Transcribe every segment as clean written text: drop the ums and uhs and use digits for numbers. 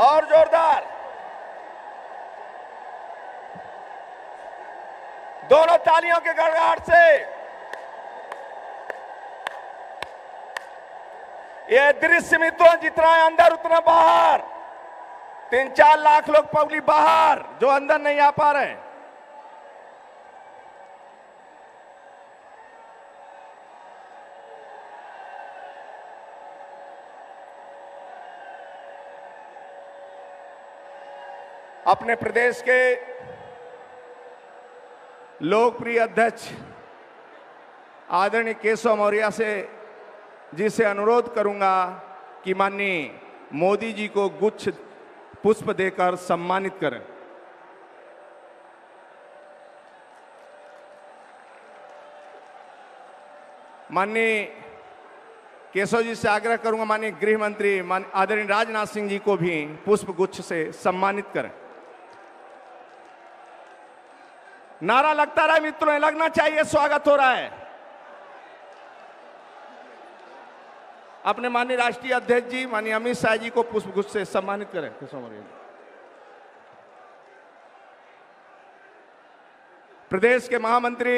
और जोरदार। दोनों तालियों के गड़गड़ाहट से ये दृश्य मित्रों, जितना है अंदर उतना बाहर। 3-4 लाख लोग पब्लिक बाहर जो अंदर नहीं आ पा रहे हैं। अपने प्रदेश के लोकप्रिय अध्यक्ष आदरणीय केशव मौर्य जी से अनुरोध करूंगा कि माननीय मोदी जी को गुच्छ पुष्प देकर सम्मानित करें। माननीय केशव जी से आग्रह करूंगा माननीय गृह मंत्री आदरणीय राजनाथ सिंह जी को भी पुष्प गुच्छ से सम्मानित करें। नारा लगता रहा मित्रों, लगना चाहिए, स्वागत हो रहा है। अपने माननीय राष्ट्रीय अध्यक्ष जी माननीय अमित शाह जी को पुष्प गुच्छ से सम्मानित करें। प्रदेश के महामंत्री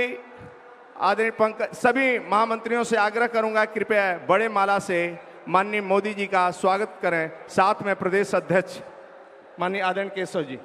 आदरणीय पंकज, सभी महामंत्रियों से आग्रह करूंगा कृपया बड़े माला से माननीय मोदी जी का स्वागत करें। साथ में प्रदेश अध्यक्ष माननीय आदरणीय केशव जी।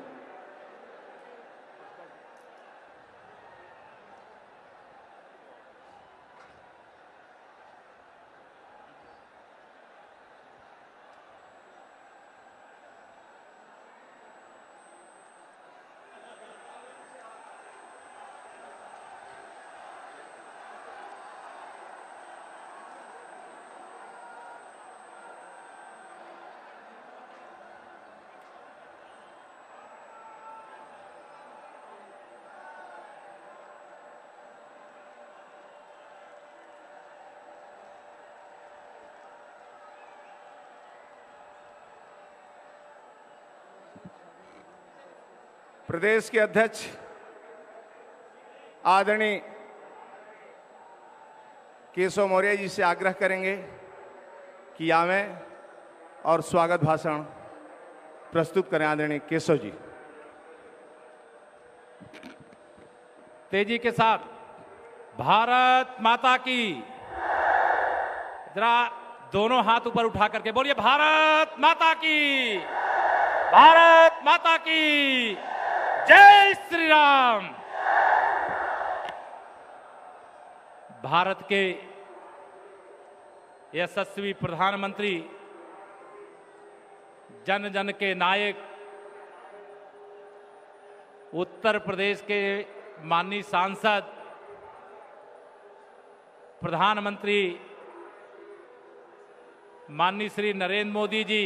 प्रदेश के अध्यक्ष आदरणीय केशव मौर्य जी से आग्रह करेंगे कि आवें और स्वागत भाषण प्रस्तुत करें। आदरणीय केशव जी तेजी के साथ। भारत माता की। जरा दोनों हाथ ऊपर उठा करके बोलिए, भारत माता की, भारत माता की जय श्री राम। भारत के यशस्वी प्रधानमंत्री, जन जन के नायक, उत्तर प्रदेश के माननीय सांसद, प्रधानमंत्री माननीय श्री नरेंद्र मोदी जी,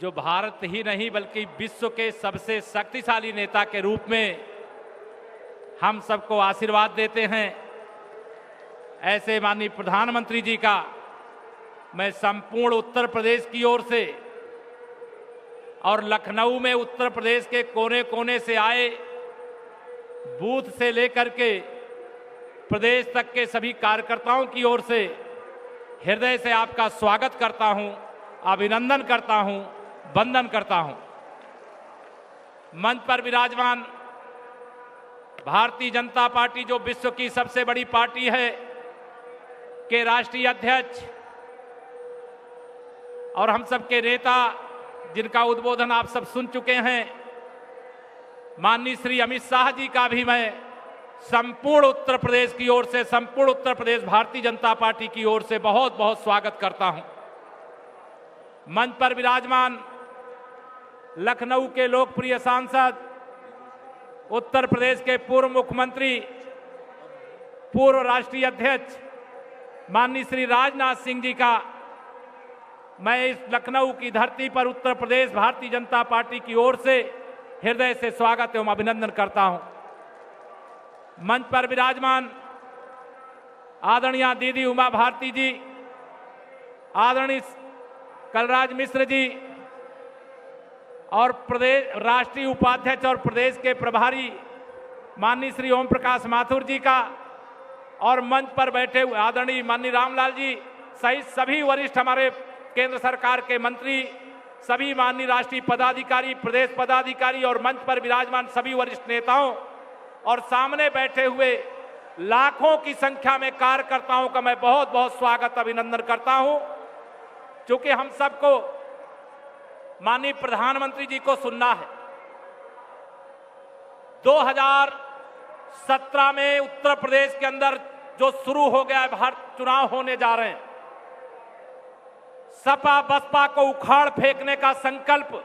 जो भारत ही नहीं बल्कि विश्व के सबसे शक्तिशाली नेता के रूप में हम सबको आशीर्वाद देते हैं, ऐसे माननीय प्रधानमंत्री जी का मैं संपूर्ण उत्तर प्रदेश की ओर से और लखनऊ में उत्तर प्रदेश के कोने कोने से आए, बूथ से लेकर के प्रदेश तक के सभी कार्यकर्ताओं की ओर से हृदय से आपका स्वागत करता हूं, अभिनंदन करता हूं, वंदन करता हूं। मंच पर विराजमान भारतीय जनता पार्टी, जो विश्व की सबसे बड़ी पार्टी है, के राष्ट्रीय अध्यक्ष और हम सबके नेता, जिनका उद्बोधन आप सब सुन चुके हैं, माननीय श्री अमित शाह जी का भी मैं संपूर्ण उत्तर प्रदेश की ओर से, संपूर्ण उत्तर प्रदेश भारतीय जनता पार्टी की ओर से बहुत बहुत स्वागत करता हूं। मंच पर विराजमान लखनऊ के लोकप्रिय सांसद, उत्तर प्रदेश के पूर्व मुख्यमंत्री, पूर्व राष्ट्रीय अध्यक्ष माननीय श्री राजनाथ सिंह जी का मैं इस लखनऊ की धरती पर उत्तर प्रदेश भारतीय जनता पार्टी की ओर से हृदय से स्वागत एवं अभिनंदन करता हूं। मंच पर विराजमान आदरणीय दीदी उमा भारती जी, आदरणीय कलराज मिश्र जी और प्रदेश राष्ट्रीय उपाध्यक्ष और प्रदेश के प्रभारी माननीय श्री ओम प्रकाश माथुर जी का, और मंच पर बैठे हुए आदरणीय माननीय रामलाल जी सहित सभी वरिष्ठ हमारे केंद्र सरकार के मंत्री सभी माननीय राष्ट्रीय पदाधिकारी, प्रदेश पदाधिकारी और मंच पर विराजमान सभी वरिष्ठ नेताओं और सामने बैठे हुए लाखों की संख्या में कार्यकर्ताओं का मैं बहुत बहुत स्वागत अभिनंदन करता हूं। क्योंकि हम सबको माननीय प्रधानमंत्री जी को सुनना है। 2017 में उत्तर प्रदेश के अंदर जो शुरू हो गया है, भारत चुनाव होने जा रहे हैं, सपा बसपा को उखाड़ फेंकने का संकल्प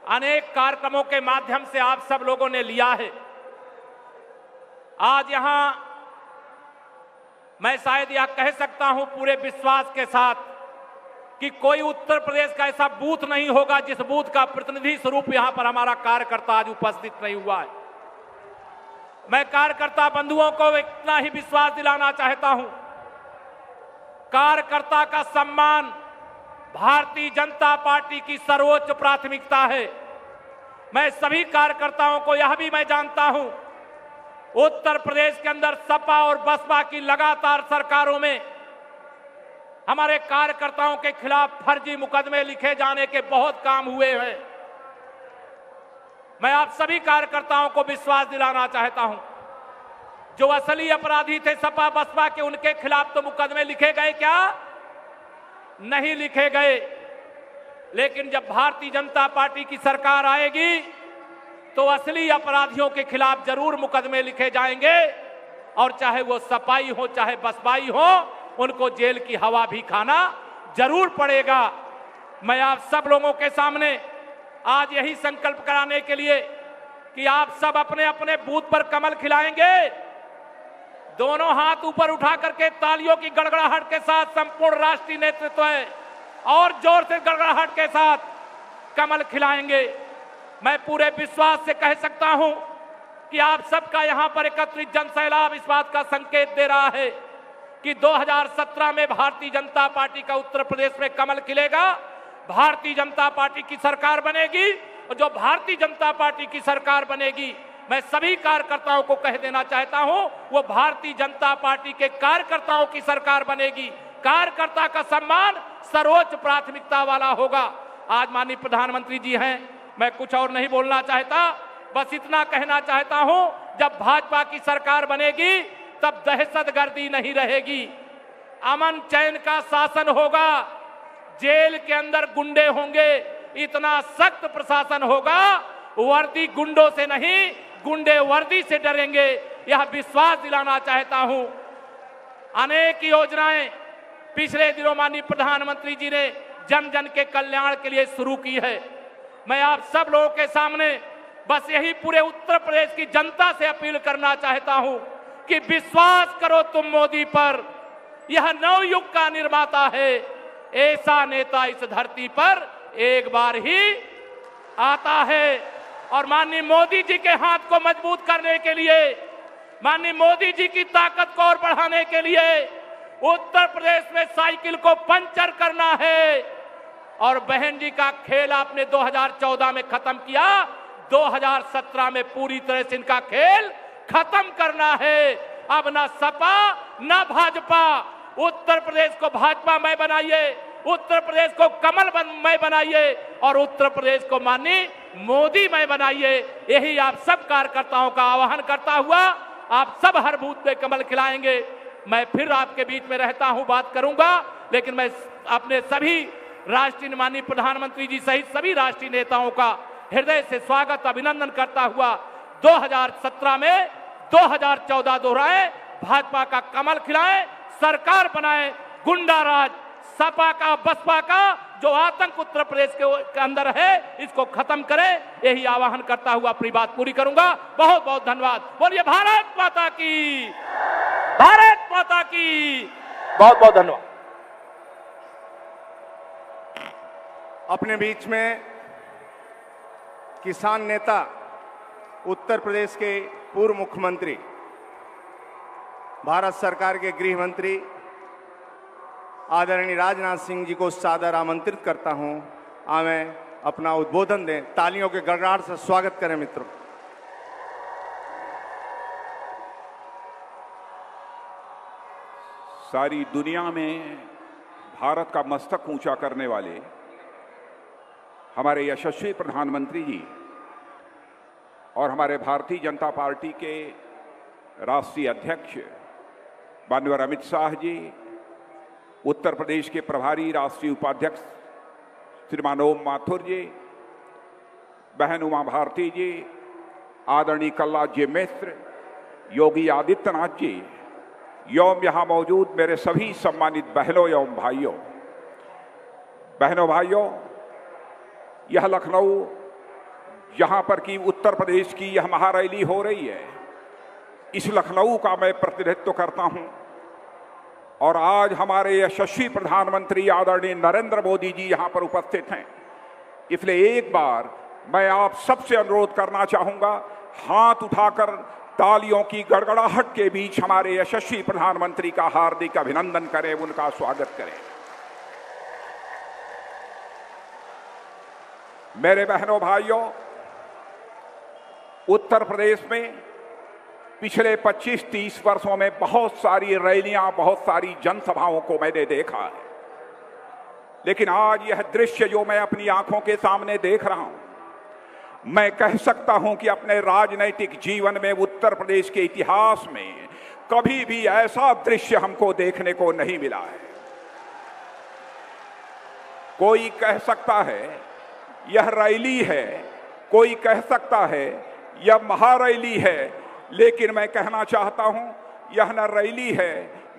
अनेक कार्यक्रमों के माध्यम से आप सब लोगों ने लिया है। आज यहां मैं शायद यह कह सकता हूं पूरे विश्वास के साथ कि कोई उत्तर प्रदेश का ऐसा बूथ नहीं होगा जिस बूथ का प्रतिनिधि स्वरूप यहां पर हमारा कार्यकर्ता आज उपस्थित नहीं हुआ है। मैं कार्यकर्ता बंधुओं को इतना ही विश्वास दिलाना चाहता हूं, कार्यकर्ता का सम्मान भारतीय जनता पार्टी की सर्वोच्च प्राथमिकता है। मैं सभी कार्यकर्ताओं को यह भी मैं जानता हूं, उत्तर प्रदेश के अंदर सपा और बसपा की लगातार सरकारों में हमारे कार्यकर्ताओं के खिलाफ फर्जी मुकदमे लिखे जाने के बहुत काम हुए हैं। मैं आप सभी कार्यकर्ताओं को विश्वास दिलाना चाहता हूं, जो असली अपराधी थे सपा बसपा के, उनके खिलाफ तो मुकदमे लिखे गए क्या? नहीं लिखे गए। लेकिन जब भारतीय जनता पार्टी की सरकार आएगी तो असली अपराधियों के खिलाफ जरूर मुकदमे लिखे जाएंगे, और चाहे वो सपाई हो चाहे बसपाई हो, उनको जेल की हवा भी खाना जरूर पड़ेगा। मैं आप सब लोगों के सामने आज यही संकल्प कराने के लिए कि आप सब अपने अपने बूथ पर कमल खिलाएंगे, दोनों हाथ ऊपर उठा करके तालियों की गड़गड़ाहट के साथ संपूर्ण राष्ट्रीय नेतृत्व है और जोर से गड़गड़ाहट के साथ कमल खिलाएंगे। मैं पूरे विश्वास से कह सकता हूं कि आप सबका यहां पर एकत्रित जनसैलाब इस बात का संकेत दे रहा है कि 2017 में भारतीय जनता पार्टी का उत्तर प्रदेश में कमल खिलेगा, भारतीय जनता पार्टी की सरकार बनेगी, और जो भारतीय जनता पार्टी की सरकार बनेगी, मैं सभी कार्यकर्ताओं को कह देना चाहता हूं, वो भारतीय जनता पार्टी के कार्यकर्ताओं की सरकार बनेगी। कार्यकर्ता का सम्मान सर्वोच्च प्राथमिकता वाला होगा। आज माननीय प्रधानमंत्री जी हैं, मैं कुछ और नहीं बोलना चाहता, बस इतना कहना चाहता हूं, जब भाजपा की सरकार बनेगी तब दहशतगर्दी नहीं रहेगी, अमन चैन का शासन होगा, जेल के अंदर गुंडे होंगे, इतना सख्त प्रशासन होगा, वर्दी गुंडों से नहीं गुंडे वर्दी से डरेंगे, यह विश्वास दिलाना चाहता हूं। अनेक योजनाएं पिछले दिनों माननीय प्रधानमंत्री जी ने जन जन के कल्याण के लिए शुरू की है। मैं आप सब लोगों के सामने बस यही पूरे उत्तर प्रदेश की जनता से अपील करना चाहता हूं कि विश्वास करो तुम मोदी पर, यह नवयुग का निर्माता है, ऐसा नेता इस धरती पर एक बार ही आता है। और माननीय मोदी जी के हाथ को मजबूत करने के लिए, माननीय मोदी जी की ताकत को और बढ़ाने के लिए उत्तर प्रदेश में साइकिल को पंचर करना है। और बहन जी का खेल आपने 2014 में खत्म किया, 2017 में पूरी तरह से इनका खेल खत्म करना है। अब ना सपा ना भाजपा, उत्तर प्रदेश को भाजपामय बनाइए, उत्तर प्रदेश को कमलमय बनाइए और उत्तर प्रदेश को माननीय मोदीमय बनाइए। यही आप सब कार्यकर्ताओं का आह्वान करता हुआ आप सब हर बूथ पे कमल खिलाएंगे। मैं फिर आपके बीच में रहता हूं, बात करूंगा, लेकिन मैं अपने सभी राष्ट्रीय माननीय प्रधानमंत्री जी सहित सभी राष्ट्रीय नेताओं का हृदय से स्वागत अभिनंदन करता हुआ 2017 में 2014 दोहराए, भाजपा का कमल खिलाएं, सरकार बनाएं, गुंडा राज सपा का बसपा का जो आतंक उत्तर प्रदेश के अंदर है इसको खत्म करें। यही आह्वान करता हुआ अपनी बात पूरी करूंगा। बहुत बहुत धन्यवाद। बोलिए भारत माता की, भारत माता की। बहुत बहुत धन्यवाद। अपने बीच में किसान नेता, उत्तर प्रदेश के पूर्व मुख्यमंत्री, भारत सरकार के गृह मंत्री आदरणीय राजनाथ सिंह जी को सादर आमंत्रित करता हूं, हमें अपना उद्बोधन दें। तालियों के गड़गड़ाहट से स्वागत करें मित्रों। सारी दुनिया में भारत का मस्तक ऊंचा करने वाले हमारे यशस्वी प्रधानमंत्री जी और हमारे भारतीय जनता पार्टी के राष्ट्रीय अध्यक्ष माननीय अमित शाह जी, उत्तर प्रदेश के प्रभारी राष्ट्रीय उपाध्यक्ष श्रीमान ओम माथुर जी, बहन उमा भारती जी, आदरणीय कल्लाद जी मिश्र, योगी आदित्यनाथ जी, एवं यहाँ मौजूद मेरे सभी सम्मानित बहनों एवं भाइयों, यह लखनऊ यहाँ पर की उत्तर प्रदेश की यह महारैली हो रही है, इस लखनऊ का मैं प्रतिनिधित्व करता हूँ। और आज हमारे यशस्वी प्रधानमंत्री आदरणीय नरेंद्र मोदी जी यहाँ पर उपस्थित हैं, इसलिए एक बार मैं आप सबसे अनुरोध करना चाहूँगा, हाथ उठाकर तालियों की गड़गड़ाहट के बीच हमारे यशस्वी प्रधानमंत्री का हार्दिक अभिनंदन करें, उनका स्वागत करें। मेरे बहनों भाइयों, उत्तर प्रदेश में पिछले 25-30 वर्षों में बहुत सारी रैलियां, बहुत सारी जनसभाओं को मैंने देखा है, लेकिन आज यह दृश्य जो मैं अपनी आंखों के सामने देख रहा हूं, मैं कह सकता हूं कि अपने राजनैतिक जीवन में उत्तर प्रदेश के इतिहास में कभी भी ऐसा दृश्य हमको देखने को नहीं मिला है। कोई कह सकता है यह रैली है, कोई कह सकता है यह महारैली है, लेकिन मैं कहना चाहता हूं यह न रैली है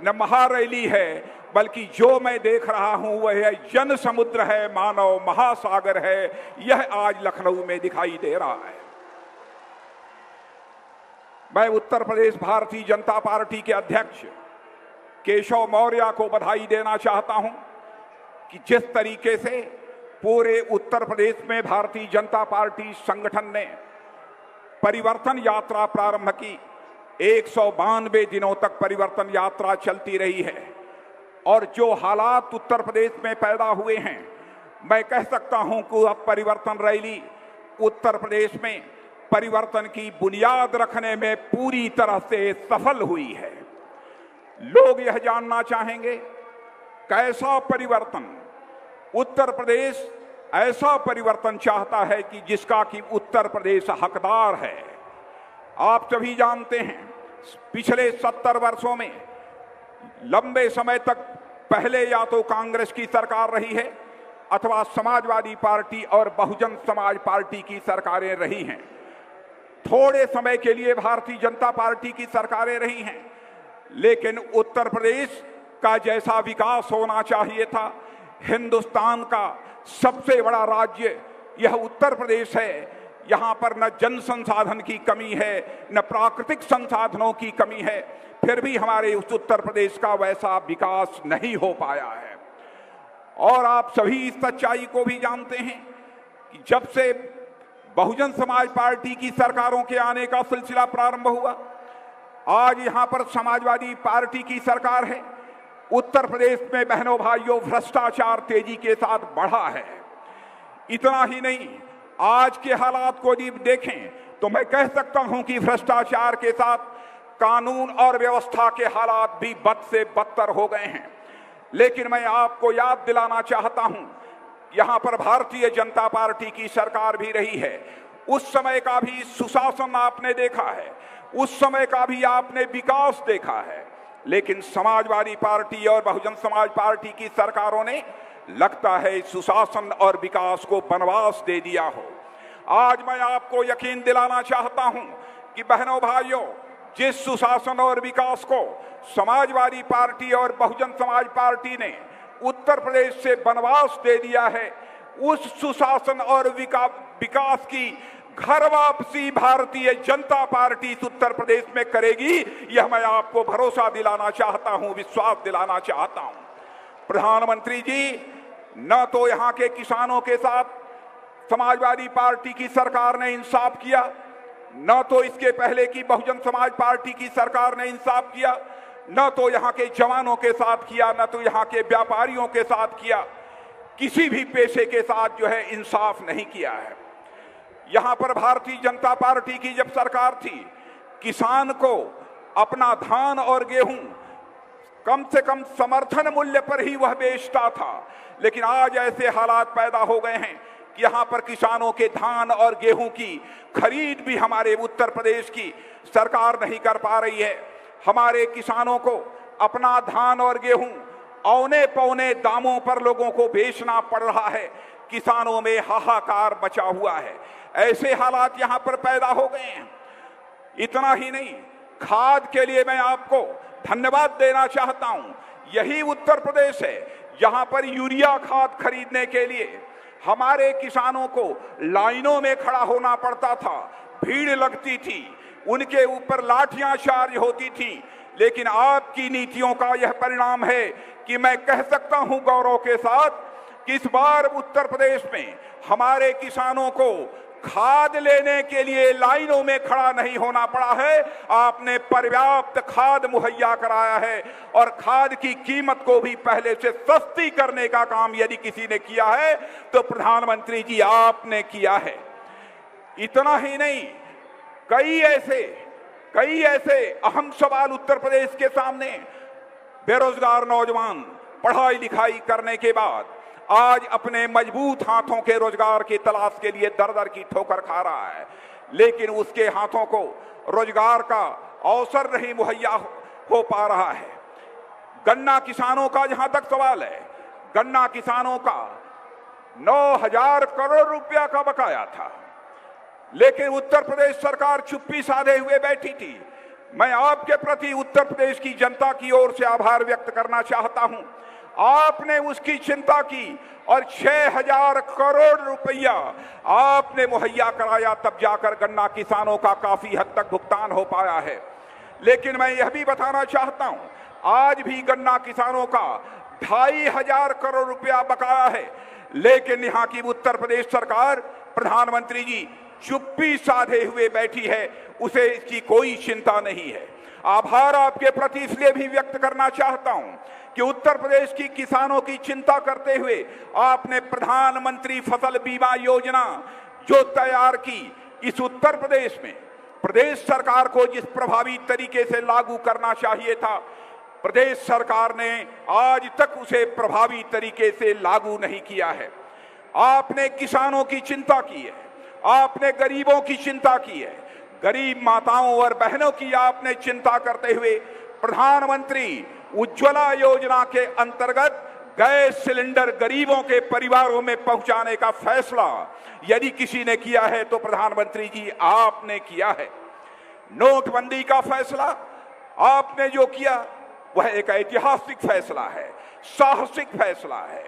न महारैली है, बल्कि जो मैं देख रहा हूं वह जन समुद्र है, मानव महासागर है, यह आज लखनऊ में दिखाई दे रहा है। मैं उत्तर प्रदेश भारतीय जनता पार्टी के अध्यक्ष केशव मौर्य को बधाई देना चाहता हूं कि जिस तरीके से पूरे उत्तर प्रदेश में भारतीय जनता पार्टी संगठन ने परिवर्तन यात्रा प्रारंभ की, 192 दिनों तक परिवर्तन यात्रा चलती रही है, और जो हालात उत्तर प्रदेश में पैदा हुए हैं, मैं कह सकता हूं कि अब परिवर्तन रैली उत्तर प्रदेश में परिवर्तन की बुनियाद रखने में पूरी तरह से सफल हुई है। लोग यह जानना चाहेंगे कैसा परिवर्तन, उत्तर प्रदेश ऐसा परिवर्तन चाहता है कि जिसका कि उत्तर प्रदेश हकदार है। आप सभी जानते हैं पिछले 70 वर्षों में लंबे समय तक पहले या तो कांग्रेस की सरकार रही है अथवा समाजवादी पार्टी और बहुजन समाज पार्टी की सरकारें रही हैं। थोड़े समय के लिए भारतीय जनता पार्टी की सरकारें रही हैं, लेकिन उत्तर प्रदेश का जैसा विकास होना चाहिए था, हिंदुस्तान का सबसे बड़ा राज्य यह उत्तर प्रदेश है। यहाँ पर न जन संसाधन की कमी है, न प्राकृतिक संसाधनों की कमी है, फिर भी हमारे उस उत्तर प्रदेश का वैसा विकास नहीं हो पाया है। और आप सभी इस सच्चाई को भी जानते हैं कि जब से बहुजन समाज पार्टी की सरकारों के आने का सिलसिला प्रारंभ हुआ, आज यहाँ पर समाजवादी पार्टी की सरकार है। उत्तर प्रदेश में बहनों भाइयों भ्रष्टाचार तेजी के साथ बढ़ा है। इतना ही नहीं, आज के हालात को यदि देखें तो मैं कह सकता हूं कि भ्रष्टाचार के साथ कानून और व्यवस्था के हालात भी बद से बदतर हो गए हैं। लेकिन मैं आपको याद दिलाना चाहता हूं, यहां पर भारतीय जनता पार्टी की सरकार भी रही है, उस समय का भी सुशासन आपने देखा है, उस समय का भी आपने विकास देखा है। लेकिन समाजवादी पार्टी और बहुजन समाज पार्टी की सरकारों ने लगता है सुशासन और विकास को वनवास दे दिया हो। आज मैं आपको यकीन दिलाना चाहता हूं कि बहनों भाइयों, जिस सुशासन और विकास को समाजवादी पार्टी और बहुजन समाज पार्टी ने उत्तर प्रदेश से वनवास दे दिया है, उस सुशासन और विकास की घर वापसी भारतीय जनता पार्टी इस उत्तर प्रदेश में करेगी। यह मैं आपको भरोसा दिलाना चाहता हूं, विश्वास दिलाना चाहता हूं। प्रधानमंत्री जी, न तो यहां के किसानों के साथ समाजवादी पार्टी की सरकार ने इंसाफ किया, न तो इसके पहले की बहुजन समाज पार्टी की सरकार ने इंसाफ किया, न तो यहां के जवानों के साथ किया, न तो यहां के व्यापारियों के साथ किया। किसी भी पेशे के साथ जो है इंसाफ नहीं किया है। यहां पर भारतीय जनता पार्टी की जब सरकार थी, किसान को अपना धान और गेहूं कम से कम समर्थन मूल्य पर ही वह बेचता था। लेकिन आज ऐसे हालात पैदा हो गए हैं कि यहां पर किसानों के धान और गेहूं की खरीद भी हमारे उत्तर प्रदेश की सरकार नहीं कर पा रही है। हमारे किसानों को अपना धान और गेहूं औने पौने दामों पर लोगों को बेचना पड़ रहा है। किसानों में हाहाकार मचा हुआ है। ऐसे हालात यहां पर पैदा हो गए हैं। इतना ही नहीं, खाद के लिए मैं आपको धन्यवाद देना चाहता हूं। यही उत्तर प्रदेश है जहां पर यूरिया खाद खरीदने के लिए हमारे किसानों को लाइनों में खड़ा होना पड़ता था, भीड़ लगती थी, उनके ऊपर लाठियां चार्ज होती थी। लेकिन आपकी नीतियों का यह परिणाम है कि मैं कह सकता हूं गौरव के साथ कि इस बार उत्तर प्रदेश में हमारे किसानों को खाद लेने के लिए लाइनों में खड़ा नहीं होना पड़ा है। आपने पर्याप्त खाद मुहैया कराया है और खाद की कीमत को भी पहले से सस्ती करने का काम यदि किसी ने किया है तो प्रधानमंत्री जी आपने किया है। इतना ही नहीं, कई ऐसे अहम सवाल उत्तर प्रदेश के सामने। बेरोजगार नौजवान पढ़ाई लिखाई करने के बाद आज अपने मजबूत हाथों के रोजगार की तलाश के लिए दर दर की ठोकर खा रहा है, लेकिन उसके हाथों को रोजगार का अवसर नहीं मुहैया हो पा रहा है। गन्ना किसानों का जहां तक सवाल है, गन्ना किसानों का 9,000 करोड़ रुपया का बकाया था, लेकिन उत्तर प्रदेश सरकार चुप्पी साधे हुए बैठी थी। मैं आपके प्रति उत्तर प्रदेश की जनता की ओर से आभार व्यक्त करना चाहता हूं। आपने उसकी चिंता की और 6,000 करोड़ रुपया आपने मुहैया कराया, तब जाकर गन्ना किसानों का काफी हद तक भुगतान हो पाया है। लेकिन मैं यह भी बताना चाहता हूं, आज भी गन्ना किसानों का 2,500 करोड़ रुपया बकाया है, लेकिन यहां की उत्तर प्रदेश सरकार, प्रधानमंत्री जी चुप्पी साधे हुए बैठी है, उसे इसकी कोई चिंता नहीं है। आभार आपके प्रति इसलिए भी व्यक्त करना चाहता हूं कि उत्तर प्रदेश की किसानों की चिंता करते हुए आपने प्रधानमंत्री फसल बीमा योजना जो तैयार की, इस उत्तर प्रदेश में प्रदेश सरकार को जिस प्रभावी तरीके से लागू करना चाहिए था, प्रदेश सरकार ने आज तक उसे प्रभावी तरीके से लागू नहीं किया है। आपने किसानों की चिंता की है, आपने गरीबों की चिंता की है, गरीब माताओं और बहनों की आपने चिंता करते हुए प्रधानमंत्री उज्ज्वला योजना के अंतर्गत गैस सिलेंडर गरीबों के परिवारों में पहुंचाने का फैसला यदि किसी ने किया है तो प्रधानमंत्री जी आपने किया है। नोटबंदी का फैसला आपने जो किया वह एक ऐतिहासिक फैसला है, साहसिक फैसला है,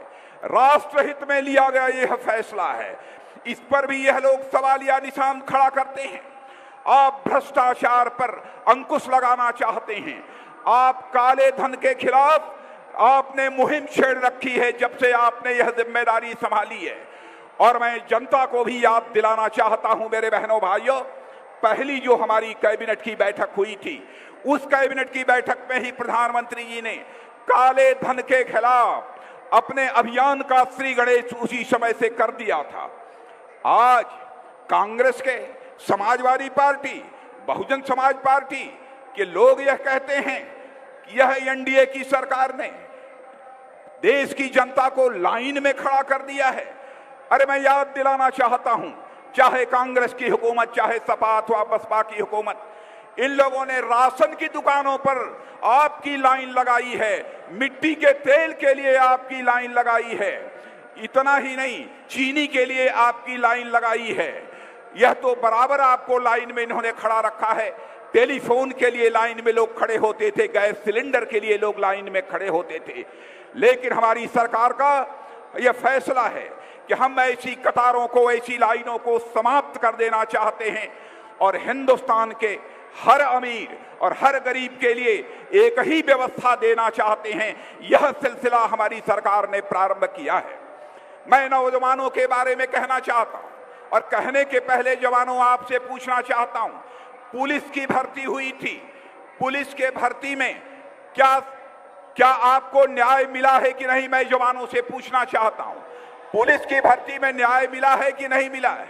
राष्ट्रहित में लिया गया यह फैसला है। इस पर भी यह लोग सवालिया निशान खड़ा करते हैं। आप भ्रष्टाचार पर अंकुश लगाना चाहते हैं, आप काले धन के खिलाफ आपने मुहिम छेड़ रखी है जब से आपने यह जिम्मेदारी संभाली है। और मैं जनता को भी याद दिलाना चाहता हूं, मेरे बहनों भाइयों, पहली जो हमारी कैबिनेट की बैठक हुई थी, उस कैबिनेट की बैठक में ही प्रधानमंत्री जी ने काले धन के खिलाफ अपने अभियान का श्री गणेश उसी समय से कर दिया था। आज कांग्रेस के, समाजवादी पार्टी, बहुजन समाज पार्टी के लोग यह कहते हैं कि यह एनडीए की सरकार ने देश की जनता को लाइन में खड़ा कर दिया है। अरे मैं याद दिलाना चाहता हूं, चाहे कांग्रेस की हुकूमत, चाहे सपा अथवा बसपा की हुकूमत, इन लोगों ने राशन की दुकानों पर आपकी लाइन लगाई है, मिट्टी के तेल के लिए आपकी लाइन लगाई है, इतना ही नहीं चीनी के लिए आपकी लाइन लगाई है। यह तो बराबर आपको लाइन में इन्होंने खड़ा रखा है। टेलीफोन के लिए लाइन में लोग खड़े होते थे, गैस सिलेंडर के लिए लोग लाइन में खड़े होते थे। लेकिन हमारी सरकार का यह फैसला है कि हम ऐसी कतारों को, ऐसी लाइनों को समाप्त कर देना चाहते हैं और हिंदुस्तान के हर अमीर और हर गरीब के लिए एक ही व्यवस्था देना चाहते हैं। यह सिलसिला हमारी सरकार ने प्रारंभ किया है। मैं नौजवानों के बारे में कहना चाहता हूं और कहने के पहले जवानों आपसे पूछना चाहता हूं, पुलिस की भर्ती हुई थी, पुलिस के भर्ती में क्या आपको न्याय मिला है कि नहीं, मैं जवानों से पूछना चाहता हूं। पुलिस की भर्ती में न्याय मिला है कि नहीं मिला है?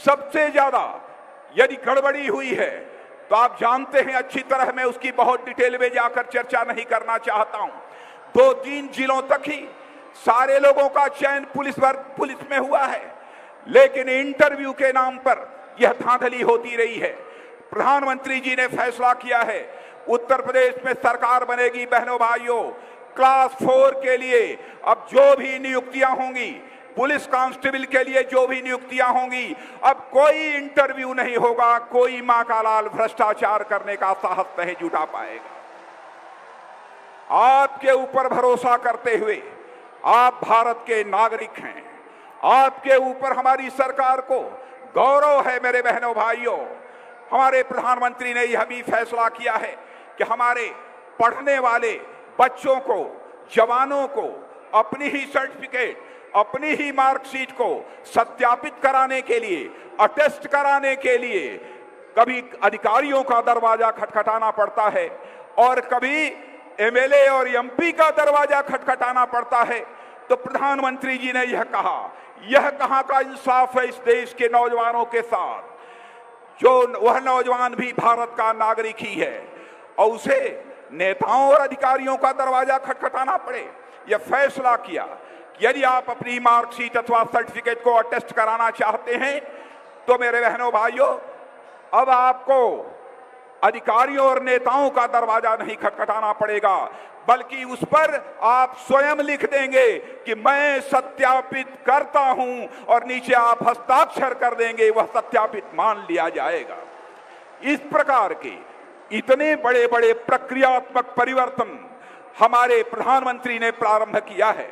सबसे ज्यादा यदि गड़बड़ी हुई है तो आप जानते हैं अच्छी तरह, मैं उसकी बहुत डिटेल में जाकर चर्चा नहीं करना चाहता हूं। 2-3 जिलों तक ही सारे लोगों का चयन पुलिस में हुआ है, लेकिन इंटरव्यू के नाम पर यह धांधली होती रही है। प्रधानमंत्री जी ने फैसला किया है उत्तर प्रदेश में सरकार बनेगी। बहनों भाइयों, क्लास 4 के लिए अब जो भी नियुक्तियां होंगी, पुलिस कांस्टेबल के लिए जो भी नियुक्तियां होंगी, अब कोई इंटरव्यू नहीं होगा, कोई मां का लाल भ्रष्टाचार करने का साहस नहीं जुटा पाएगा। आपके ऊपर भरोसा करते हुए, आप भारत के नागरिक हैं, आपके ऊपर हमारी सरकार को गौरव है। मेरे बहनों भाइयों, हमारे प्रधानमंत्री ने यह भी फैसला किया है कि हमारे पढ़ने वाले बच्चों को, जवानों को अपनी ही सर्टिफिकेट, अपनी ही मार्कशीट को सत्यापित कराने के लिए, अटेस्ट कराने के लिए कभी अधिकारियों का दरवाजा खटखटाना पड़ता है और कभी एमएलए और एमपी का दरवाजा खटखटाना पड़ता है। तो प्रधानमंत्री जी ने यह कहा, यह कहां का इंसाफ है इस देश के नौजवानों के साथ, जो वह नौजवान भी भारत का नागरिक ही है और उसे नेताओं और अधिकारियों का दरवाजा खटखटाना पड़े। यह फैसला किया कि यदि आप अपनी मार्कशीट अथवा सर्टिफिकेट को अटेस्ट कराना चाहते हैं तो मेरे बहनों भाइयों, अब आपको अधिकारियों और नेताओं का दरवाजा नहीं खटखटाना पड़ेगा, बल्कि उस पर आप स्वयं लिख देंगे कि मैं सत्यापित करता हूं और नीचे आप हस्ताक्षर कर देंगे, वह सत्यापित मान लिया जाएगा। इस प्रकार के इतने बड़े बड़े प्रक्रियात्मक परिवर्तन हमारे प्रधानमंत्री ने प्रारंभ किया है।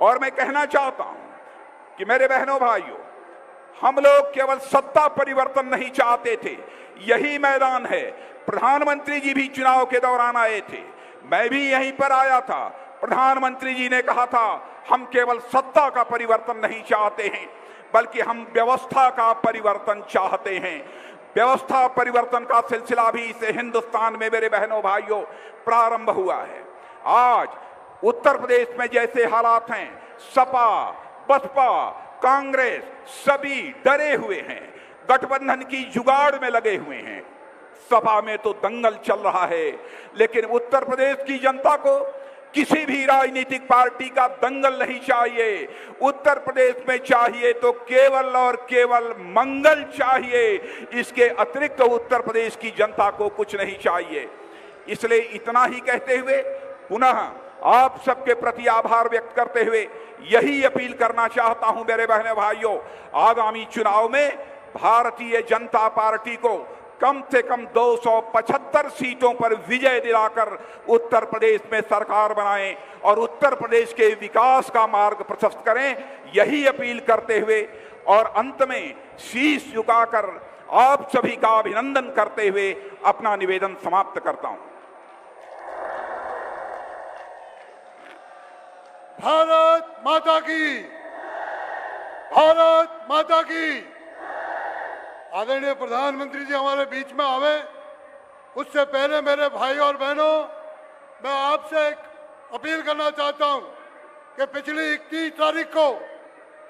और मैं कहना चाहता हूं कि मेरे बहनों भाइयों, हम लोग केवल सत्ता परिवर्तन नहीं चाहते थे, यही मैदान है। प्रधानमंत्री जी भी चुनाव के दौरान आए थे, मैं भी यहीं पर आया था। प्रधानमंत्री जी ने कहा था हम केवल सत्ता का परिवर्तन नहीं चाहते हैं, बल्कि हम व्यवस्था का परिवर्तन चाहते हैं। व्यवस्था परिवर्तन का सिलसिला भी इस हिंदुस्तान में मेरे बहनों भाइयों प्रारंभ हुआ है। आज उत्तर प्रदेश में जैसे हालात हैं, सपा, बसपा, कांग्रेस सभी डरे हुए हैं, गठबंधन की जुगाड़ में लगे हुए हैं। सपा में तो दंगल चल रहा है, लेकिन उत्तर प्रदेश की जनता को किसी भी राजनीतिक पार्टी का दंगल नहीं चाहिए। उत्तर प्रदेश में चाहिए तो केवल और केवल मंगल चाहिए, इसके अतिरिक्त उत्तर प्रदेश की जनता को कुछ नहीं चाहिए। इसलिए इतना ही कहते हुए पुनः आप सबके प्रति आभार व्यक्त करते हुए यही अपील करना चाहता हूं मेरे बहने भाइयों, आगामी चुनाव में भारतीय जनता पार्टी को कम से कम 275 सीटों पर विजय दिलाकर उत्तर प्रदेश में सरकार बनाएं और उत्तर प्रदेश के विकास का मार्ग प्रशस्त करें, यही अपील करते हुए और अंत में शीश झुकाकर आप सभी का अभिनंदन करते हुए अपना निवेदन समाप्त करता हूं। भारत माता की, भारत माता की। आदरणीय प्रधानमंत्री जी हमारे बीच में आवे, उससे पहले मेरे भाई और बहनों, मैं आपसे एक अपील करना चाहता हूं कि पिछली 31 तारीख को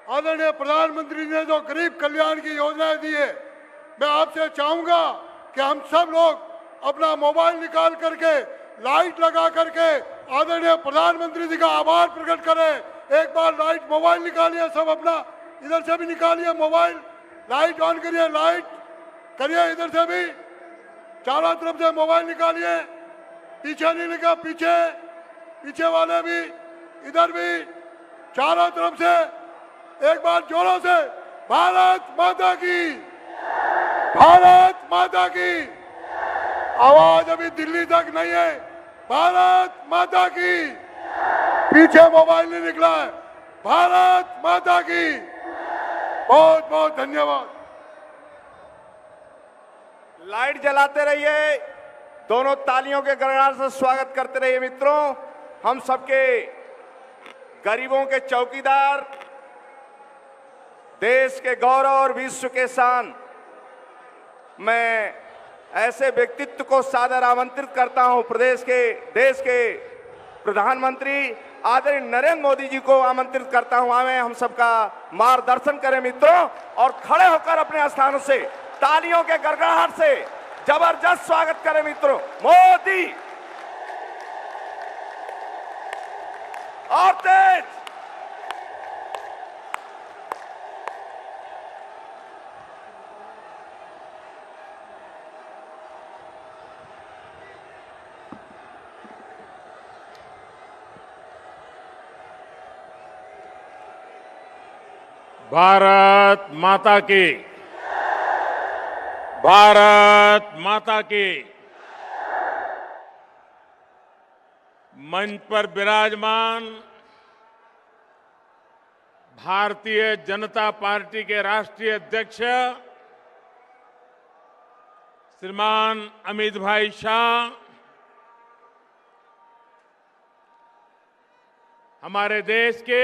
आदरणीय प्रधानमंत्री ने जो गरीब कल्याण की योजनाएं दी है, मैं आपसे चाहूंगा कि हम सब लोग अपना मोबाइल निकाल करके, लाइट लगा करके आदरणीय प्रधानमंत्री जी का आभार प्रकट करें। एक बार लाइट, मोबाइल निकालिए, सब अपना इधर से भी निकालिए मोबाइल, लाइट ऑन करिए, लाइट करिए, इधर से भी चारों तरफ से मोबाइल निकालिए, पीछे नहीं लगा, पीछे पीछे वाले भी, इधर भी, चारों तरफ से एक बार जोरों से भारत माता की, भारत माता की। आवाज अभी दिल्ली तक नहीं है, भारत माता की। पीछे मोबाइल नहीं निकला है, भारत माता की। बहुत बहुत धन्यवाद। लाइट जलाते रहिए, दोनों तालियों के गड़गड़ाहट से स्वागत करते रहिए। मित्रों, हम सबके गरीबों के चौकीदार, देश के गौरव और विश्व के शान, मैं ऐसे व्यक्तित्व को सादर आमंत्रित करता हूं। देश के प्रधानमंत्री आदरणीय नरेंद्र मोदी जी को आमंत्रित करता हूं, आवे हम सबका मार्गदर्शन करें मित्रों, और खड़े होकर अपने स्थानों से तालियों के गड़गड़ाहट से जबरदस्त स्वागत करें मित्रों। मोदी और तेज, भारत माता की, भारत माता की। मंच पर विराजमान भारतीय जनता पार्टी के राष्ट्रीय अध्यक्ष श्रीमान अमित भाई शाह, हमारे देश के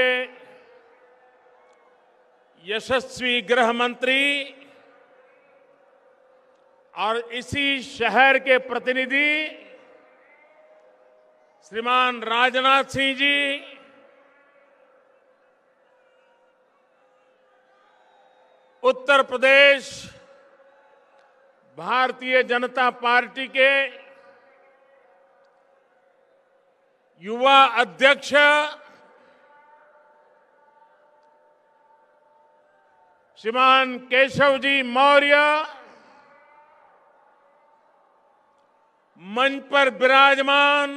यशस्वी गृह मंत्री और इसी शहर के प्रतिनिधि श्रीमान राजनाथ सिंह जी, उत्तर प्रदेश भारतीय जनता पार्टी के युवा अध्यक्ष श्रीमान केशव जी मौर्य, मंच पर विराजमान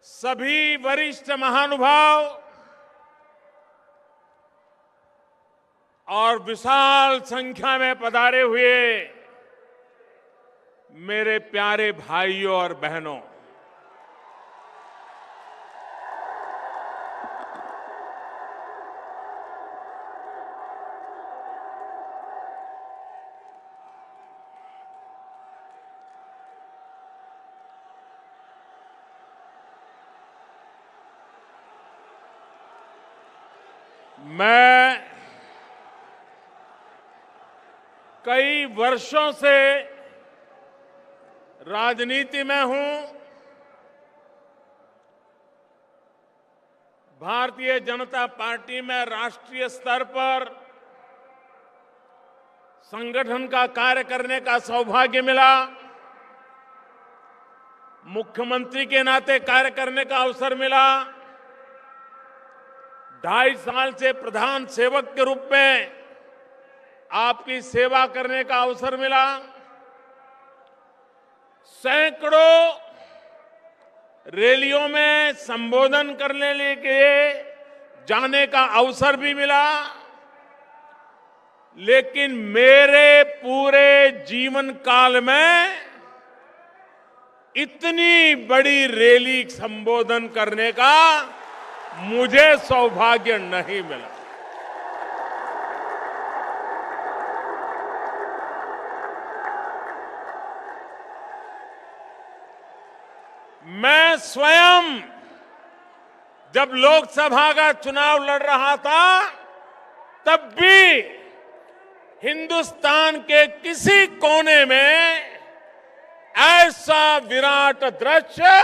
सभी वरिष्ठ महानुभाव और विशाल संख्या में पधारे हुए मेरे प्यारे भाइयों और बहनों, मैं कई वर्षों से राजनीति में हूं। भारतीय जनता पार्टी में राष्ट्रीय स्तर पर संगठन का कार्य करने का सौभाग्य मिला। मुख्यमंत्री के नाते कार्य करने का अवसर मिला। 2.5 साल से प्रधान सेवक के रूप में आपकी सेवा करने का अवसर मिला। सैकड़ों रैलियों में संबोधन करने के जाने का अवसर भी मिला। लेकिन मेरे पूरे जीवन काल में इतनी बड़ी रैली संबोधन करने का मुझे सौभाग्य नहीं मिला। मैं स्वयं जब लोकसभा का चुनाव लड़ रहा था, तब भी हिंदुस्तान के किसी कोने में ऐसा विराट दृश्य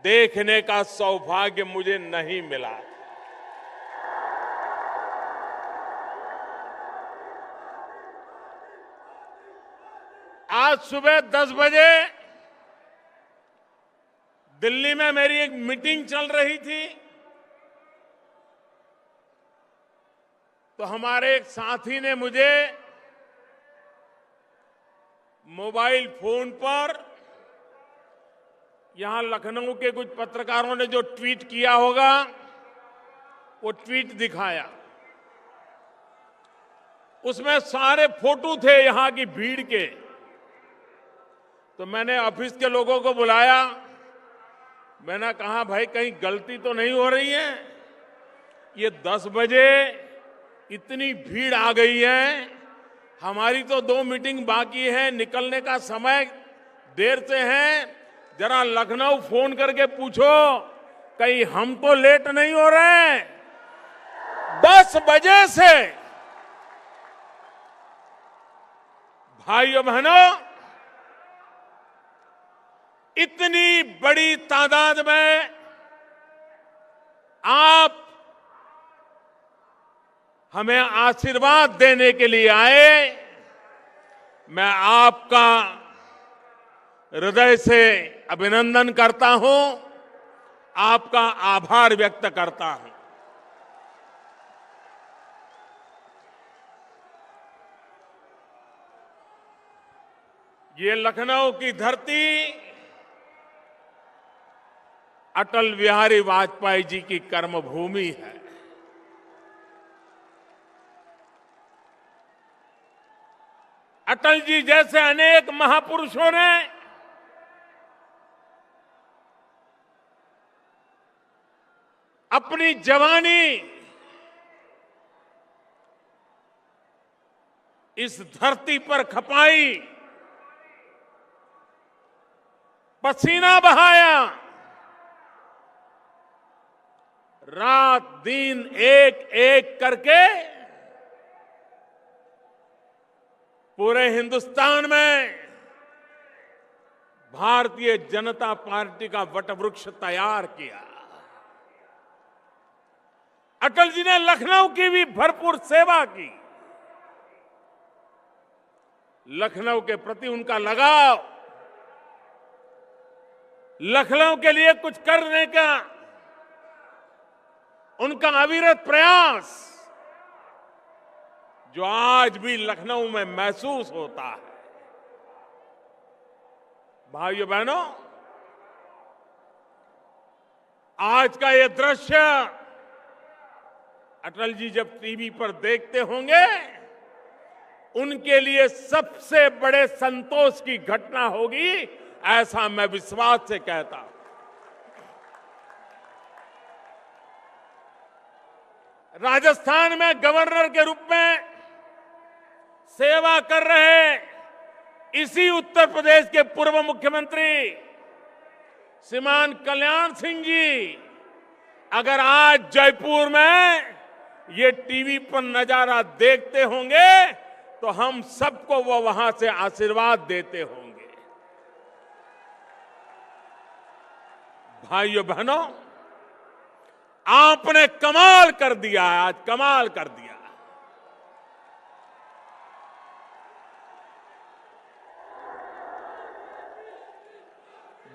देखने का सौभाग्य मुझे नहीं मिला। आज सुबह 10 बजे दिल्ली में मेरी एक मीटिंग चल रही थी, तो हमारे एक साथी ने मुझे मोबाइल फोन पर यहां लखनऊ के कुछ पत्रकारों ने जो ट्वीट किया होगा, वो ट्वीट दिखाया। उसमें सारे फोटो थे यहां की भीड़ के। तो मैंने ऑफिस के लोगों को बुलाया। मैंने कहा, भाई कहीं गलती तो नहीं हो रही है? ये 10 बजे इतनी भीड़ आ गई है, हमारी तो 2 मीटिंग बाकी है, निकलने का समय देर से है। जरा लखनऊ फोन करके पूछो कहीं हम तो लेट नहीं हो रहे हैं। 10 बजे से भाइयों बहनों, इतनी बड़ी तादाद में आप हमें आशीर्वाद देने के लिए आए। मैं आपका हृदय से अभिनंदन करता हूं, आपका आभार व्यक्त करता हूं। ये लखनऊ की धरती अटल बिहारी वाजपेयी जी की कर्मभूमि है। अटल जी जैसे अनेक महापुरुषों ने अपनी जवानी इस धरती पर खपाई, पसीना बहाया, रात दिन एक एक करके पूरे हिंदुस्तान में भारतीय जनता पार्टी का वटवृक्ष तैयार किया। अटल जी ने लखनऊ की भी भरपूर सेवा की। लखनऊ के प्रति उनका लगाव, लखनऊ के लिए कुछ करने का उनका अविरत प्रयास, जो आज भी लखनऊ में महसूस होता है। भाइयों बहनों, आज का ये दृश्य अटल जी जब टीवी पर देखते होंगे, उनके लिए सबसे बड़े संतोष की घटना होगी, ऐसा मैं विश्वास से कहता हूं। राजस्थान में गवर्नर के रूप में सेवा कर रहे इसी उत्तर प्रदेश के पूर्व मुख्यमंत्री श्रीमान कल्याण सिंह जी अगर आज जयपुर में ये टीवी पर नजारा देखते होंगे तो हम सबको वो वहां से आशीर्वाद देते होंगे। भाइयों बहनों, आपने कमाल कर दिया, आज कमाल कर दिया।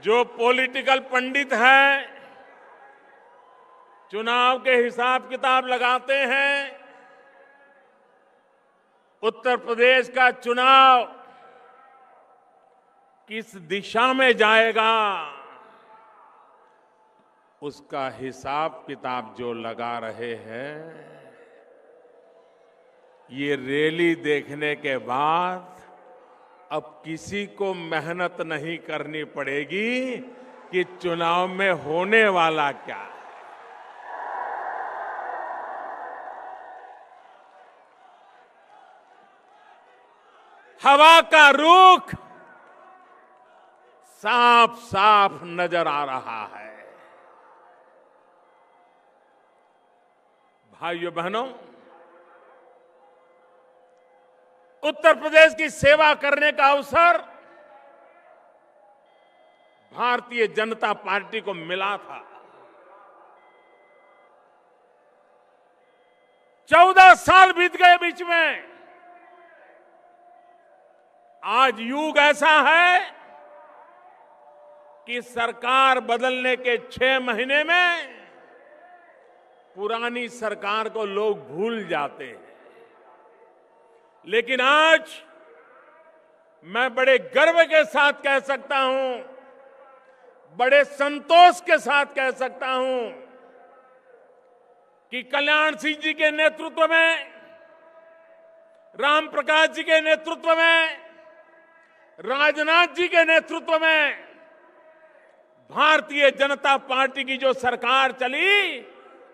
जो पॉलिटिकल पंडित हैं, चुनाव के हिसाब किताब लगाते हैं, उत्तर प्रदेश का चुनाव किस दिशा में जाएगा, उसका हिसाब किताब जो लगा रहे हैं, ये रैली देखने के बाद अब किसी को मेहनत नहीं करनी पड़ेगी कि चुनाव में होने वाला क्या है। हवा का रुख साफ साफ नजर आ रहा है। भाइयों बहनों, उत्तर प्रदेश की सेवा करने का अवसर भारतीय जनता पार्टी को मिला था। 14 साल बीत गए बीच में। आज युग ऐसा है कि सरकार बदलने के 6 महीने में पुरानी सरकार को लोग भूल जाते हैं, लेकिन आज मैं बड़े गर्व के साथ कह सकता हूं, बड़े संतोष के साथ कह सकता हूं कि कल्याण सिंह जी के नेतृत्व में, राम प्रकाश जी के नेतृत्व में, राजनाथ जी के नेतृत्व में भारतीय जनता पार्टी की जो सरकार चली,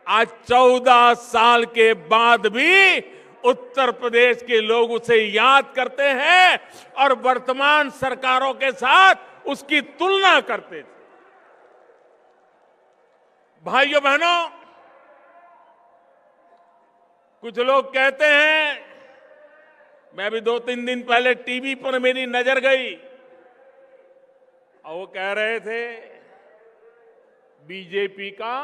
आज 14 साल के बाद भी उत्तर प्रदेश के लोग उसे याद करते हैं और वर्तमान सरकारों के साथ उसकी तुलना करते थे। भाइयों बहनों, कुछ लोग कहते हैं, मैं भी 2-3 दिन पहले टीवी पर मेरी नजर गई और वो कह रहे थे बीजेपी का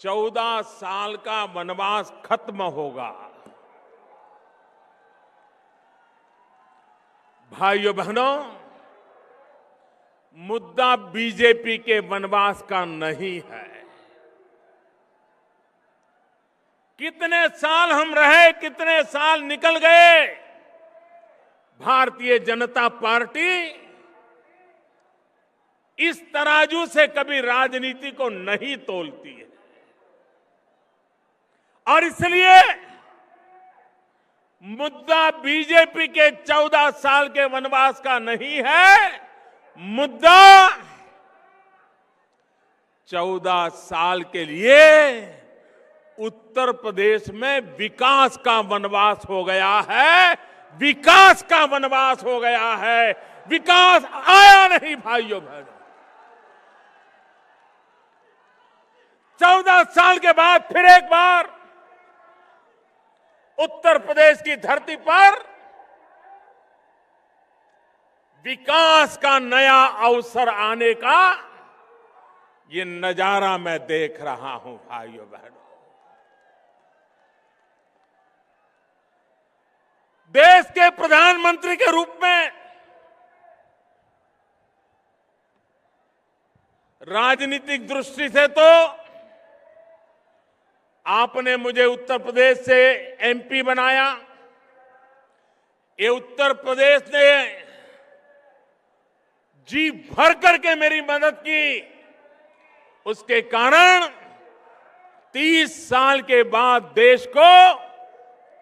14 साल का वनवास खत्म होगा। भाइयों बहनों, मुद्दा बीजेपी के वनवास का नहीं है। कितने साल हम रहे, कितने साल निकल गए, भारतीय जनता पार्टी इस तराजू से कभी राजनीति को नहीं तोलती है। और इसलिए मुद्दा बीजेपी के 14 साल के वनवास का नहीं है। मुद्दा 14 साल के लिए उत्तर प्रदेश में विकास का वनवास हो गया है। विकास का वनवास हो गया है। विकास आया नहीं भाइयों बहनों। 14 साल के बाद फिर एक बार उत्तर प्रदेश की धरती पर विकास का नया अवसर आने का ये नजारा मैं देख रहा हूं भाइयों बहनों। देश के प्रधानमंत्री के रूप में राजनीतिक दृष्टि से तो आपने मुझे उत्तर प्रदेश से एमपी बनाया। ये उत्तर प्रदेश ने जी भर करके मेरी मदद की। उसके कारण 30 साल के बाद देश को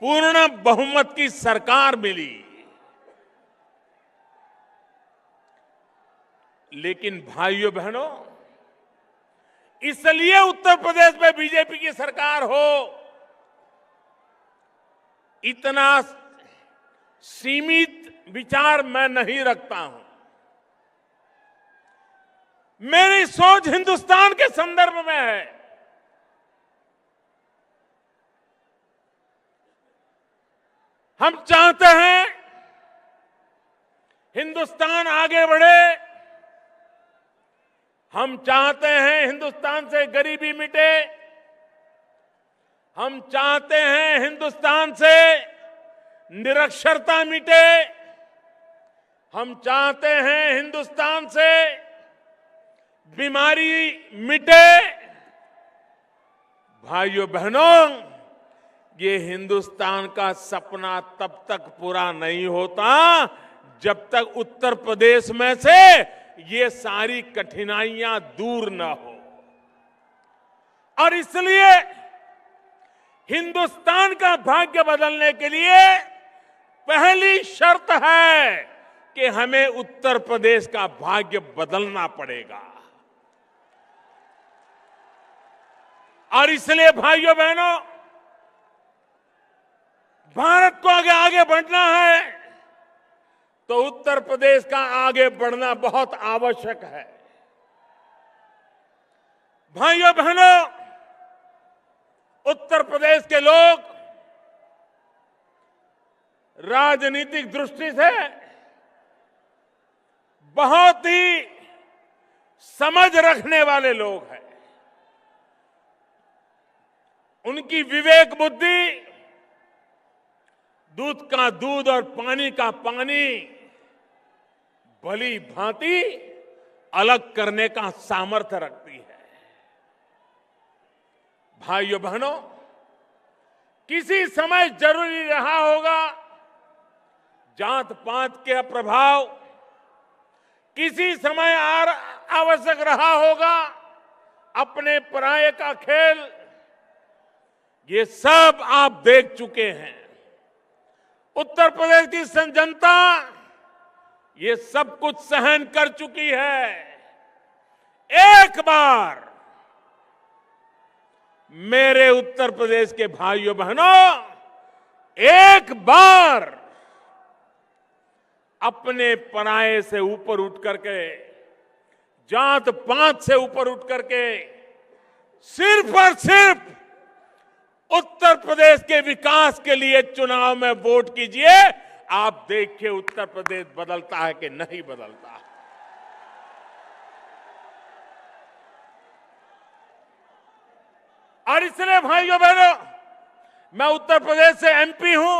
पूर्ण बहुमत की सरकार मिली। लेकिन भाइयों बहनों, इसलिए उत्तर प्रदेश में बीजेपी की सरकार हो, इतना सीमित विचार मैं नहीं रखता हूं। मेरी सोच हिंदुस्तान के संदर्भ में है। हम चाहते हैं हिंदुस्तान आगे बढ़े। हम चाहते हैं हिंदुस्तान से गरीबी मिटे। हम चाहते हैं हिंदुस्तान से निरक्षरता मिटे। हम चाहते हैं हिंदुस्तान से बीमारी मिटे। भाइयों बहनों, ये हिंदुस्तान का सपना तब तक पूरा नहीं होता जब तक उत्तर प्रदेश में से ये सारी कठिनाइयां दूर न हो। और इसलिए हिंदुस्तान का भाग्य बदलने के लिए पहली शर्त है कि हमें उत्तर प्रदेश का भाग्य बदलना पड़ेगा। और इसलिए भाइयों बहनों, भारत को आगे बढ़ना है तो उत्तर प्रदेश का आगे बढ़ना बहुत आवश्यक है। भाइयों बहनों, उत्तर प्रदेश के लोग राजनीतिक दृष्टि से बहुत ही समझ रखने वाले लोग हैं। उनकी विवेक बुद्धि दूध का दूध और पानी का पानी भली भांति अलग करने का सामर्थ्य रखती है। भाइयों बहनों, किसी समय जरूरी रहा होगा जात पात के प्रभाव, किसी समय आवश्यक रहा होगा अपने पराये का खेल। ये सब आप देख चुके हैं। उत्तर प्रदेश की जनता ये सब कुछ सहन कर चुकी है। एक बार मेरे उत्तर प्रदेश के भाइयों बहनों, एक बार अपने पराये से ऊपर उठ करके, जात पात से ऊपर उठ करके सिर्फ और सिर्फ उत्तर प्रदेश के विकास के लिए चुनाव में वोट कीजिए। आप देखिए उत्तर प्रदेश बदलता है कि नहीं बदलता। और इसलिए भाइयों बहनों, मैं उत्तर प्रदेश से एमपी हूं।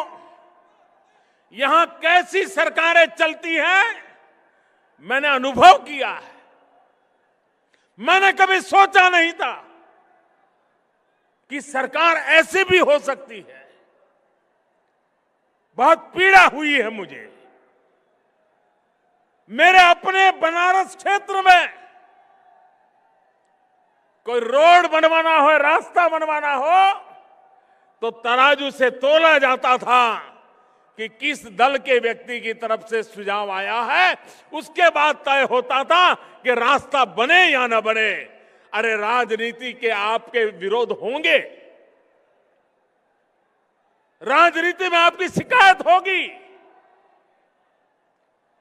यहां कैसी सरकारें चलती हैं मैंने अनुभव किया है। मैंने कभी सोचा नहीं था कि सरकार ऐसी भी हो सकती है। बहुत पीड़ा हुई है मुझे। मेरे अपने बनारस क्षेत्र में कोई रोड बनवाना हो, रास्ता बनवाना हो तो तराजू से तोला जाता था कि किस दल के व्यक्ति की तरफ से सुझाव आया है, उसके बाद तय होता था कि रास्ता बने या न बने। अरे राजनीति के आपके विरोध होंगे, राजनीति में आपकी शिकायत होगी,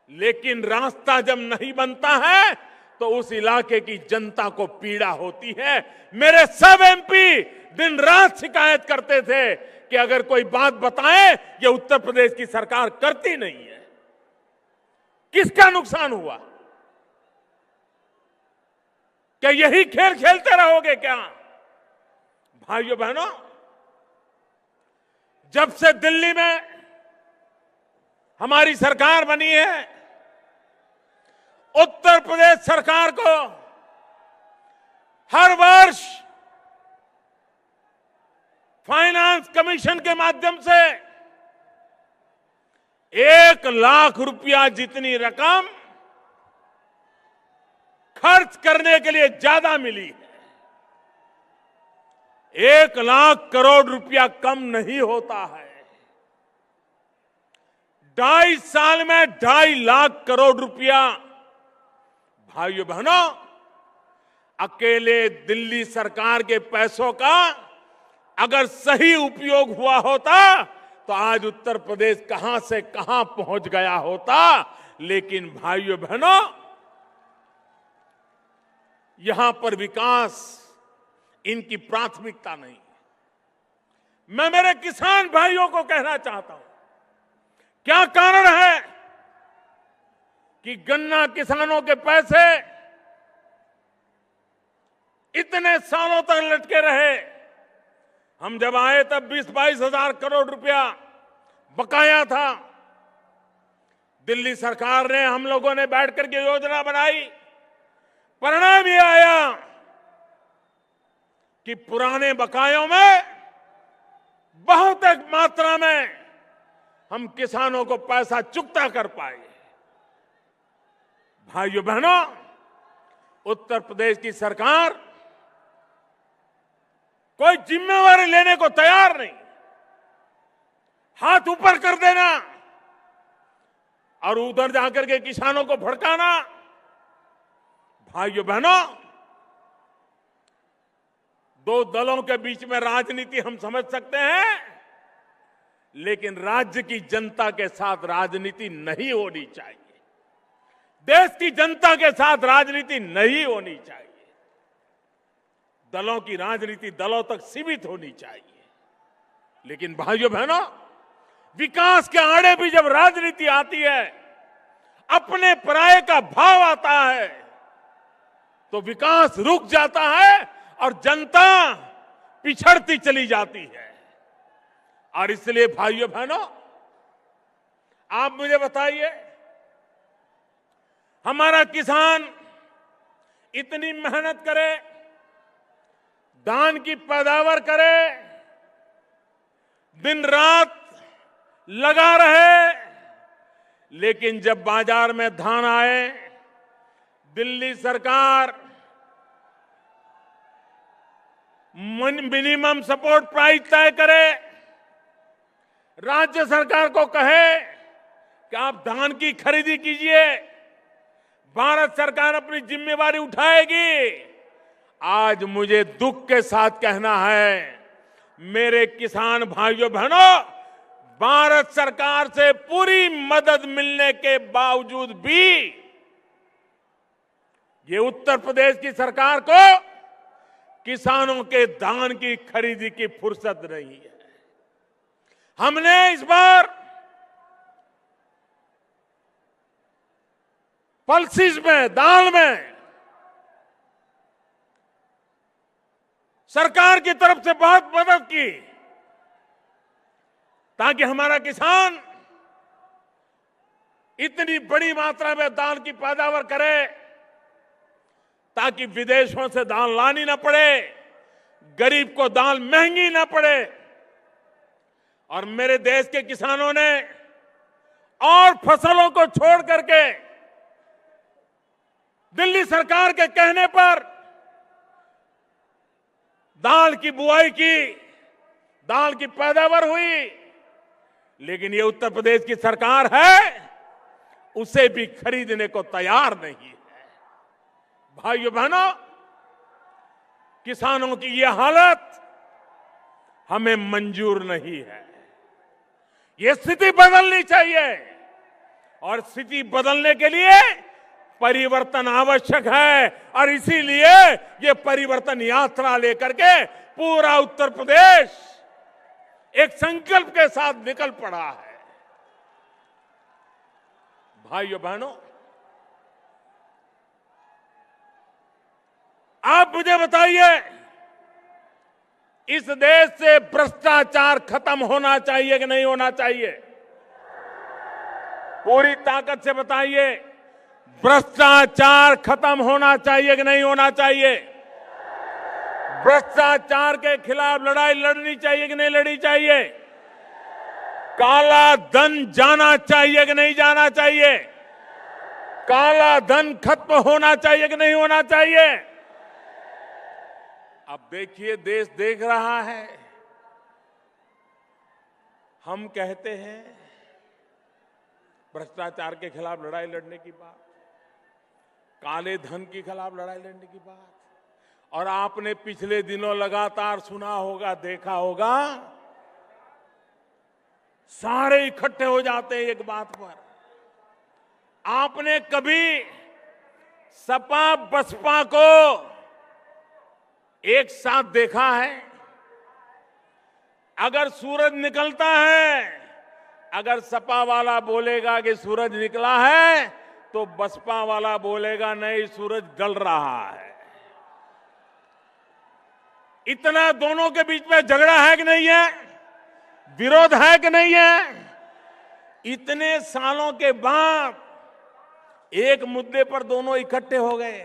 लेकिन रास्ता जब नहीं बनता है तो उस इलाके की जनता को पीड़ा होती है। मेरे सब एमपी दिन रात शिकायत करते थे कि अगर कोई बात बताए, ये उत्तर प्रदेश की सरकार करती नहीं है। किसका नुकसान हुआ? क्या यही खेल खेलते रहोगे क्या? भाइयों बहनों, जब से दिल्ली में हमारी सरकार बनी है, उत्तर प्रदेश सरकार को हर वर्ष फाइनेंस कमीशन के माध्यम से 1 लाख रुपया जितनी रकम खर्च करने के लिए ज्यादा मिली है। 1 लाख करोड़ रुपया कम नहीं होता है। 2.5 साल में 2.5 लाख करोड़ रुपया। भाइयों बहनों, अकेले दिल्ली सरकार के पैसों का अगर सही उपयोग हुआ होता तो आज उत्तर प्रदेश कहां से कहां पहुंच गया होता। लेकिन भाइयों बहनों, यहां पर विकास इनकी प्राथमिकता नहीं। मैं मेरे किसान भाइयों को कहना चाहता हूं, क्या कारण है कि गन्ना किसानों के पैसे इतने सालों तक लटके रहे? हम जब आए तब 20-22 हजार करोड़ रुपया बकाया था। दिल्ली सरकार ने, हम लोगों ने बैठ करके योजना बनाई। परिणाम ये आया कि पुराने बकायों में बहुत एक मात्रा में हम किसानों को पैसा चुकता कर पाए। भाइयों बहनों, उत्तर प्रदेश की सरकार कोई जिम्मेवारी लेने को तैयार नहीं। हाथ ऊपर कर देना और उधर जाकर के किसानों को भड़काना। भाइयों बहनों, दो दलों के बीच में राजनीति हम समझ सकते हैं, लेकिन राज्य की जनता के साथ राजनीति नहीं होनी चाहिए। देश की जनता के साथ राजनीति नहीं होनी चाहिए। दलों की राजनीति दलों तक सीमित होनी चाहिए। लेकिन भाइयों बहनों, विकास के आड़े भी जब राजनीति आती है, अपने पराये का भाव आता है, तो विकास रुक जाता है और जनता पिछड़ती चली जाती है। और इसलिए भाइयों बहनों, आप मुझे बताइए, हमारा किसान इतनी मेहनत करे, धान की पैदावार करे, दिन रात लगा रहे, लेकिन जब बाजार में धान आए, दिल्ली सरकार मिनिमम सपोर्ट प्राइस तय करे, राज्य सरकार को कहे कि आप धान की खरीदी कीजिए, भारत सरकार अपनी जिम्मेवारी उठाएगी। आज मुझे दुख के साथ कहना है, मेरे किसान भाइयों बहनों, भारत सरकार से पूरी मदद मिलने के बावजूद भी ये उत्तर प्रदेश की सरकार को किसानों के धान की खरीदी की फुर्सत नहीं है। हमने इस बार पल्सिस में, दाल में सरकार की तरफ से बहुत मदद की, ताकि हमारा किसान इतनी बड़ी मात्रा में दाल की पैदावार करे, ताकि विदेशों से दाल लानी ना पड़े, गरीब को दाल महंगी ना पड़े। और मेरे देश के किसानों ने और फसलों को छोड़ करके दिल्ली सरकार के कहने पर दाल की बुआई की, दाल की पैदावार हुई, लेकिन ये उत्तर प्रदेश की सरकार है, उसे भी खरीदने को तैयार नहीं है। भाइयों बहनों, किसानों की ये हालत हमें मंजूर नहीं है। ये स्थिति बदलनी चाहिए और स्थिति बदलने के लिए परिवर्तन आवश्यक है। और इसीलिए ये परिवर्तन यात्रा लेकर के पूरा उत्तर प्रदेश एक संकल्प के साथ निकल पड़ा है। भाइयों बहनों, आप मुझे बताइए, इस देश से भ्रष्टाचार खत्म होना चाहिए कि नहीं होना चाहिए? पूरी ताकत से बताइए, भ्रष्टाचार खत्म होना चाहिए कि नहीं होना चाहिए? भ्रष्टाचार के खिलाफ लड़ाई लड़नी चाहिए कि नहीं लड़नी चाहिए? काला धन जाना चाहिए कि नहीं जाना चाहिए? काला धन खत्म होना चाहिए कि नहीं होना चाहिए? अब देखिए, देश देख रहा है। हम कहते हैं भ्रष्टाचार के खिलाफ लड़ाई लड़ने की बात, काले धन के खिलाफ लड़ाई लड़ने की बात, और आपने पिछले दिनों लगातार सुना होगा, देखा होगा, सारे इकट्ठे हो जाते हैं एक बात पर। आपने कभी सपा बसपा को एक साथ देखा है? अगर सूरज निकलता है, अगर सपा वाला बोलेगा कि सूरज निकला है, तो बसपा वाला बोलेगा नहीं, सूरज गल रहा है। इतना दोनों के बीच में झगड़ा है कि नहीं है? विरोध है कि नहीं है? इतने सालों के बाद एक मुद्दे पर दोनों इकट्ठे हो गए।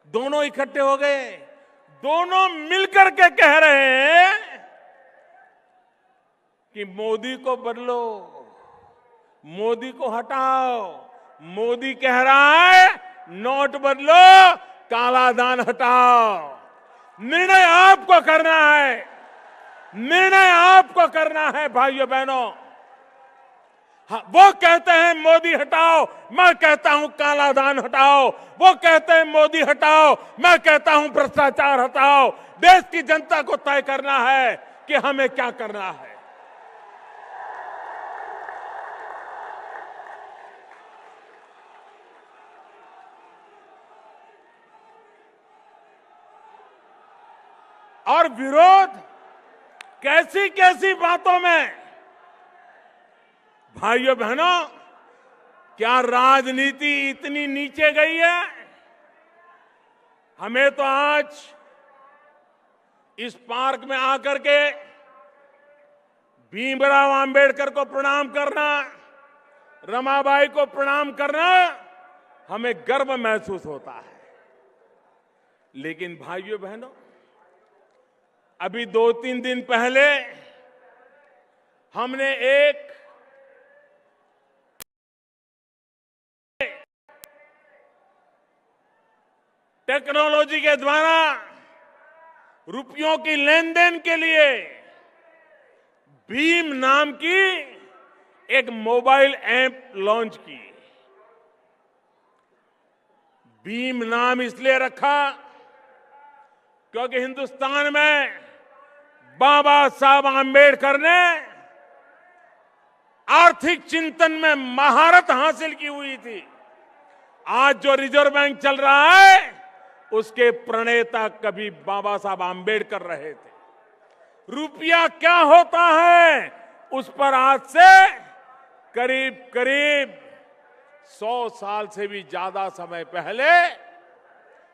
दोनों इकट्ठे हो गए, दोनों मिलकर के कह रहे हैं कि मोदी को बदलो, मोदी को हटाओ। मोदी कह रहा है नोट बदलो, काला धन हटाओ। निर्णय आपको करना है, निर्णय आपको करना है भाइयों बहनों। हाँ, वो कहते हैं मोदी हटाओ, मैं कहता हूं काला धन हटाओ। वो कहते हैं मोदी हटाओ, मैं कहता हूं भ्रष्टाचार हटाओ। देश की जनता को तय करना है कि हमें क्या करना है। और विरोध कैसी कैसी बातों में? भाइयों बहनों, क्या राजनीति इतनी नीचे गई है? हमें तो आज इस पार्क में आकर के भीमराव अंबेडकर को प्रणाम करना, रमाबाई को प्रणाम करना, हमें गर्व महसूस होता है। लेकिन भाइयों बहनों, अभी 2-3 दिन पहले हमने एक टेक्नोलॉजी के द्वारा रुपयों की लेन देन के लिए भीम नाम की एक मोबाइल ऐप लॉन्च की। भीम नाम इसलिए रखा क्योंकि हिंदुस्तान में बाबा साहब आंबेडकर ने आर्थिक चिंतन में महारत हासिल की हुई थी। आज जो रिजर्व बैंक चल रहा है, उसके प्रणेता कभी बाबा साहब आंबेडकर रहे थे। रुपया क्या होता है, उस पर आज से करीब करीब 100 साल से भी ज्यादा समय पहले,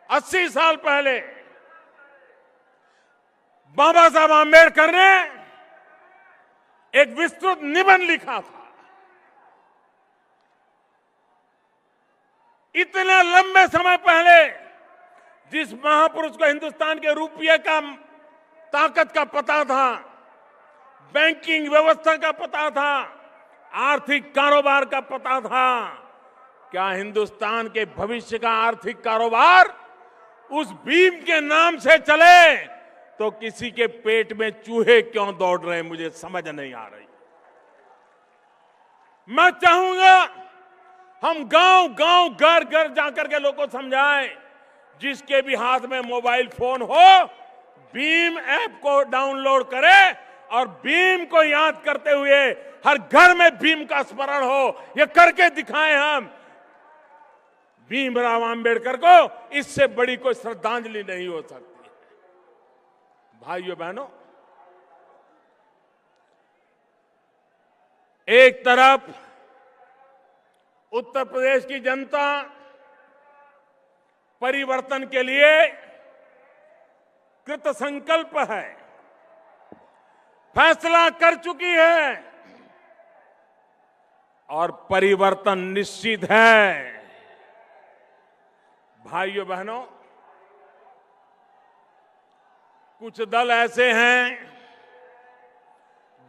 80 साल पहले बाबा साहब आंबेडकर ने एक विस्तृत निबंध लिखा था। इतने लंबे समय पहले जिस महापुरुष को हिंदुस्तान के रुपये का ताकत का पता था, बैंकिंग व्यवस्था का पता था, आर्थिक कारोबार का पता था, क्या हिंदुस्तान के भविष्य का आर्थिक कारोबार उस भीम के नाम से चले तो किसी के पेट में चूहे क्यों दौड़ रहे हैं, मुझे समझ नहीं आ रही। मैं चाहूंगा हम गांव गांव घर घर जाकर के लोगों को समझाएं, जिसके भी हाथ में मोबाइल फोन हो भीम ऐप को डाउनलोड करे और भीम को याद करते हुए हर घर में भीम का स्मरण हो। ये करके दिखाएं हम। भीमराव आंबेडकर को इससे बड़ी कोई श्रद्धांजलि नहीं हो सकती। भाइयों बहनों, एक तरफ उत्तर प्रदेश की जनता परिवर्तन के लिए कृत संकल्प है, फैसला कर चुकी है और परिवर्तन निश्चित है। भाइयों बहनों, कुछ दल ऐसे हैं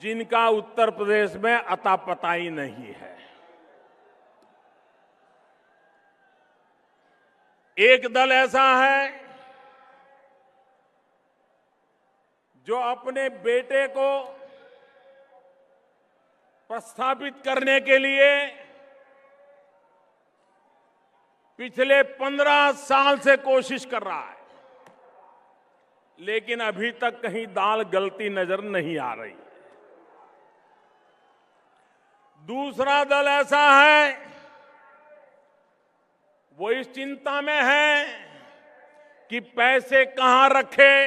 जिनका उत्तर प्रदेश में अता पता ही नहीं है। एक दल ऐसा है जो अपने बेटे को प्रस्थापित करने के लिए पिछले 15 साल से कोशिश कर रहा है, लेकिन अभी तक कहीं दाल गलती नजर नहीं आ रही। दूसरा दल ऐसा है, वो इस चिंता में है कि पैसे कहां रखे,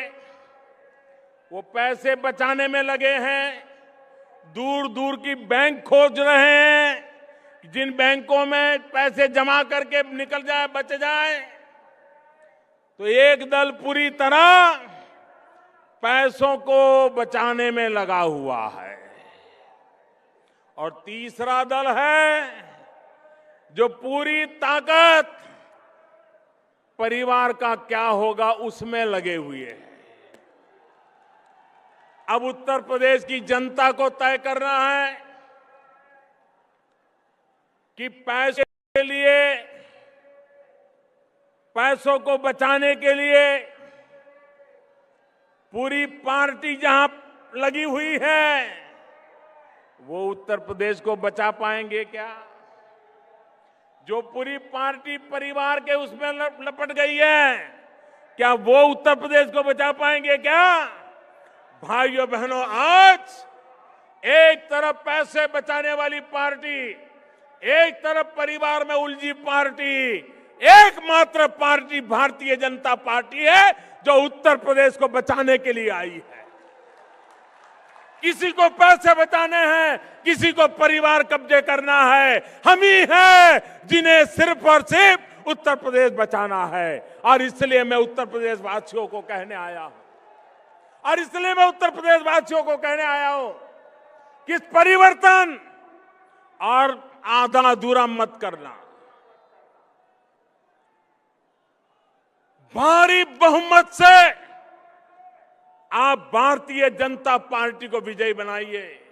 वो पैसे बचाने में लगे हैं। दूर दूर की बैंक खोज रहे हैं, जिन बैंकों में पैसे जमा करके निकल जाए, बच जाए। तो एक दल पूरी तरह पैसों को बचाने में लगा हुआ है और तीसरा दल है जो पूरी ताकत परिवार का क्या होगा उसमें लगे हुए हैं। अब उत्तर प्रदेश की जनता को तय करना है कि पैसे के लिए, पैसों को बचाने के लिए पूरी पार्टी जहां लगी हुई है, वो उत्तर प्रदेश को बचा पाएंगे क्या? जो पूरी पार्टी परिवार के उसमें लपट गई है, क्या वो उत्तर प्रदेश को बचा पाएंगे क्या? भाइयों बहनों, आज एक तरफ पैसे बचाने वाली पार्टी, एक तरफ परिवार में उलझी पार्टी, एकमात्र पार्टी भारतीय जनता पार्टी है जो उत्तर प्रदेश को बचाने के लिए आई है। किसी को पैसे बचाने हैं, किसी को परिवार कब्जे करना है। हम ही हैं जिन्हें सिर्फ और सिर्फ उत्तर प्रदेश बचाना है। और इसलिए मैं उत्तर प्रदेश वासियों को कहने आया हूं, कि इस परिवर्तन और आधा अधूरा मत करना। भारी बहुमत से आप भारतीय जनता पार्टी को विजयी बनाइए।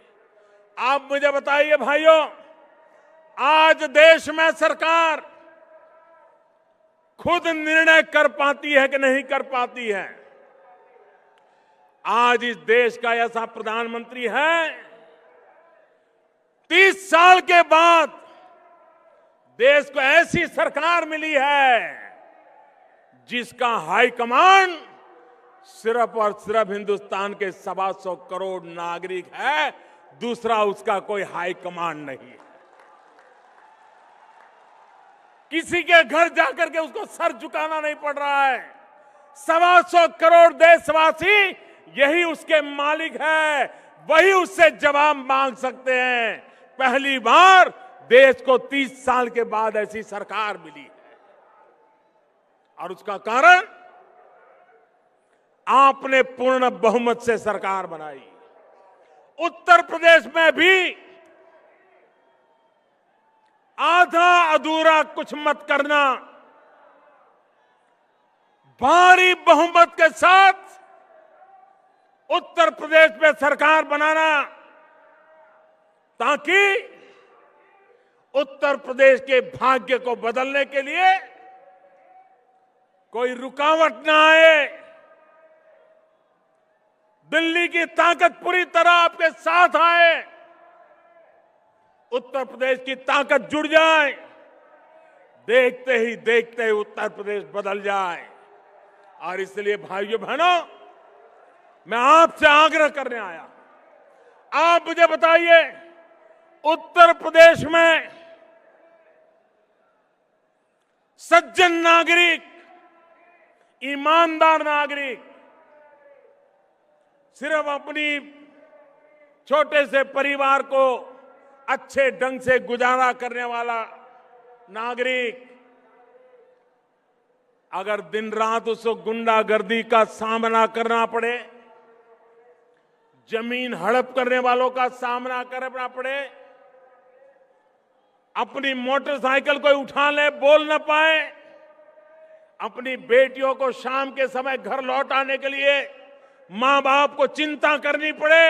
आप मुझे बताइए भाइयों, आज देश में सरकार खुद निर्णय कर पाती है कि नहीं कर पाती है? आज इस देश का ऐसा प्रधानमंत्री है, 30 साल के बाद देश को ऐसी सरकार मिली है जिसका हाईकमांड सिर्फ और सिर्फ हिंदुस्तान के 125 करोड़ नागरिक है, दूसरा उसका कोई हाईकमांड नहीं है। किसी के घर जाकर के उसको सर झुकाना नहीं पड़ रहा है। 125 करोड़ देशवासी यही उसके मालिक है, वही उससे जवाब मांग सकते हैं। पहली बार देश को 30 साल के बाद ऐसी सरकार मिली है और उसका कारण आपने पूर्ण बहुमत से सरकार बनाई। उत्तर प्रदेश में भी आधा अधूरा कुछ मत करना, भारी बहुमत के साथ उत्तर प्रदेश में सरकार बनाना, ताकि उत्तर प्रदेश के भाग्य को बदलने के लिए कोई रुकावट ना आए। दिल्ली की ताकत पूरी तरह आपके साथ आए। उत्तर प्रदेश की ताकत जुड़ जाए, देखते ही देखते उत्तर प्रदेश बदल जाए। और इसलिए भाइयों बहनों, मैं आपसे आग्रह करने आया, आप मुझे बताइए, उत्तर प्रदेश में सज्जन नागरिक, ईमानदार नागरिक, सिर्फ अपनी छोटे से परिवार को अच्छे ढंग से गुजारा करने वाला नागरिक, अगर दिन रात उसको गुंडागर्दी का सामना करना पड़े, जमीन हड़प करने वालों का सामना करना पड़े, अपनी मोटरसाइकिल को उठा ले, बोल न पाए, अपनी बेटियों को शाम के समय घर लौट आने के लिए मां बाप को चिंता करनी पड़े,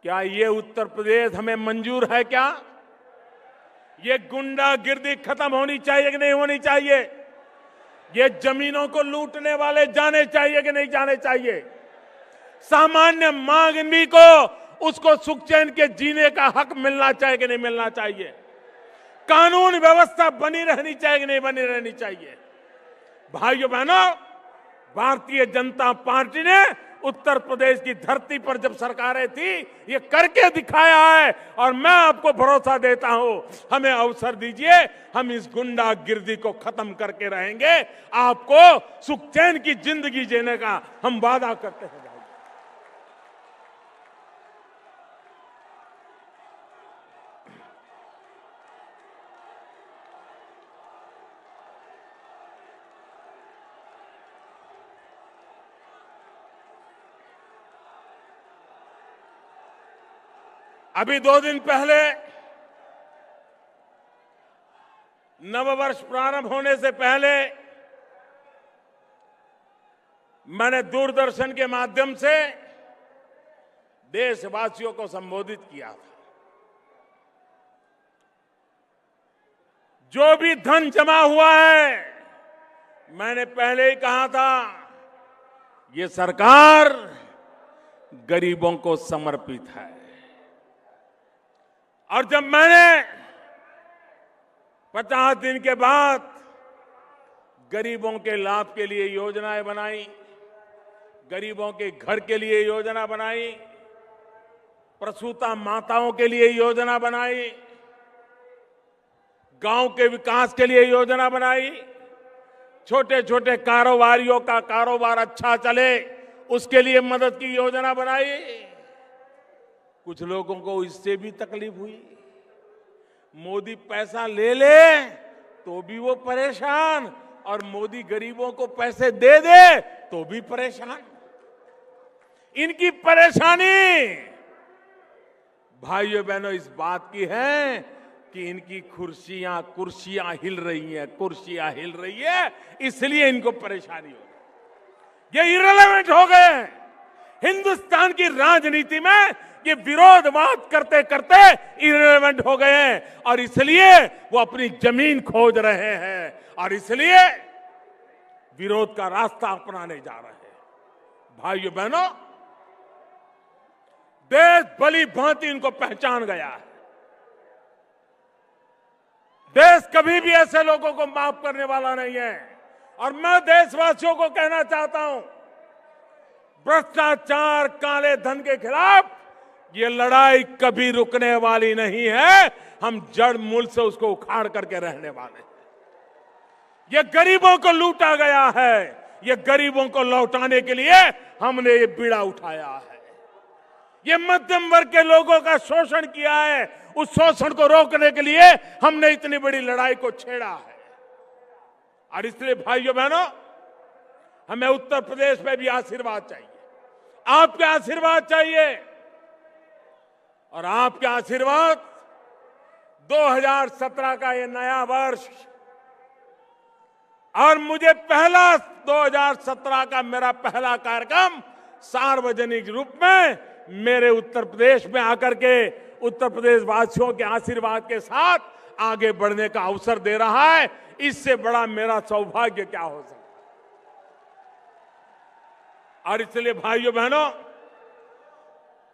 क्या ये उत्तर प्रदेश हमें मंजूर है? क्या ये गुंडागिर्दी खत्म होनी चाहिए कि नहीं होनी चाहिए? ये जमीनों को लूटने वाले जाने चाहिए कि नहीं जाने चाहिए? सामान्य मानवी को उसको सुख चैन के जीने का हक मिलना चाहिए कि नहीं मिलना चाहिए? कानून व्यवस्था बनी रहनी चाहिए कि नहीं बनी रहनी चाहिए? भाइयों बहनों, भारतीय जनता पार्टी ने उत्तर प्रदेश की धरती पर जब सरकारें थी, ये करके दिखाया है। और मैं आपको भरोसा देता हूं, हमें अवसर दीजिए, हम इस गुंडागिर्दी को खत्म करके रहेंगे। आपको सुख चैन की जिंदगी जीने का हम वादा करते हैं। अभी 2 दिन पहले नववर्ष प्रारंभ होने से पहले मैंने दूरदर्शन के माध्यम से देशवासियों को संबोधित किया था। जो भी धन जमा हुआ है, मैंने पहले ही कहा था, ये सरकार गरीबों को समर्पित है। और जब मैंने 50 दिन के बाद गरीबों के लाभ के लिए योजनाएं बनाई, गरीबों के घर के लिए योजना बनाई, प्रसूता माताओं के लिए योजना बनाई, गांव के विकास के लिए योजना बनाई, छोटे छोटे कारोबारियों का कारोबार अच्छा चले उसके लिए मदद की योजना बनाई। कुछ लोगों को इससे भी तकलीफ हुई, मोदी पैसा ले ले तो भी वो परेशान, और मोदी गरीबों को पैसे दे दे तो भी परेशान। इनकी परेशानी भाइयों बहनों इस बात की है कि इनकी कुर्सियां हिल रही हैं, कुर्सियां हिल रही है, इसलिए इनको परेशानी हो रही। ये इररिलेवेंट हो गए। हिंदुस्तान की राजनीति में ये विरोधवाद करते करते इररिलेवेंट हो गए हैं, और इसलिए वो अपनी जमीन खोज रहे हैं, और इसलिए विरोध का रास्ता अपनाने जा रहे हैं। भाइयों बहनों, देश भली भांति इनको पहचान गया है। देश कभी भी ऐसे लोगों को माफ करने वाला नहीं है। और मैं देशवासियों को कहना चाहता हूं, भ्रष्टाचार, काले धन के खिलाफ ये लड़ाई कभी रुकने वाली नहीं है। हम जड़ मूल से उसको उखाड़ करके रहने वाले हैं। ये गरीबों को लूटा गया है, ये गरीबों को लौटाने के लिए हमने ये बीड़ा उठाया है। ये मध्यम वर्ग के लोगों का शोषण किया है, उस शोषण को रोकने के लिए हमने इतनी बड़ी लड़ाई को छेड़ा है। और इसलिए भाइयों बहनों, हमें उत्तर प्रदेश में भी आशीर्वाद चाहिए, आपके आशीर्वाद चाहिए। और आपके आशीर्वाद 2017 का ये नया वर्ष, और मुझे 2017 का मेरा पहला कार्यक्रम सार्वजनिक रूप में मेरे उत्तर प्रदेश में आकर के उत्तर प्रदेश वासियों के आशीर्वाद के साथ आगे बढ़ने का अवसर दे रहा है। इससे बड़ा मेरा सौभाग्य क्या हो सकता है। और इसलिए भाइयों बहनों,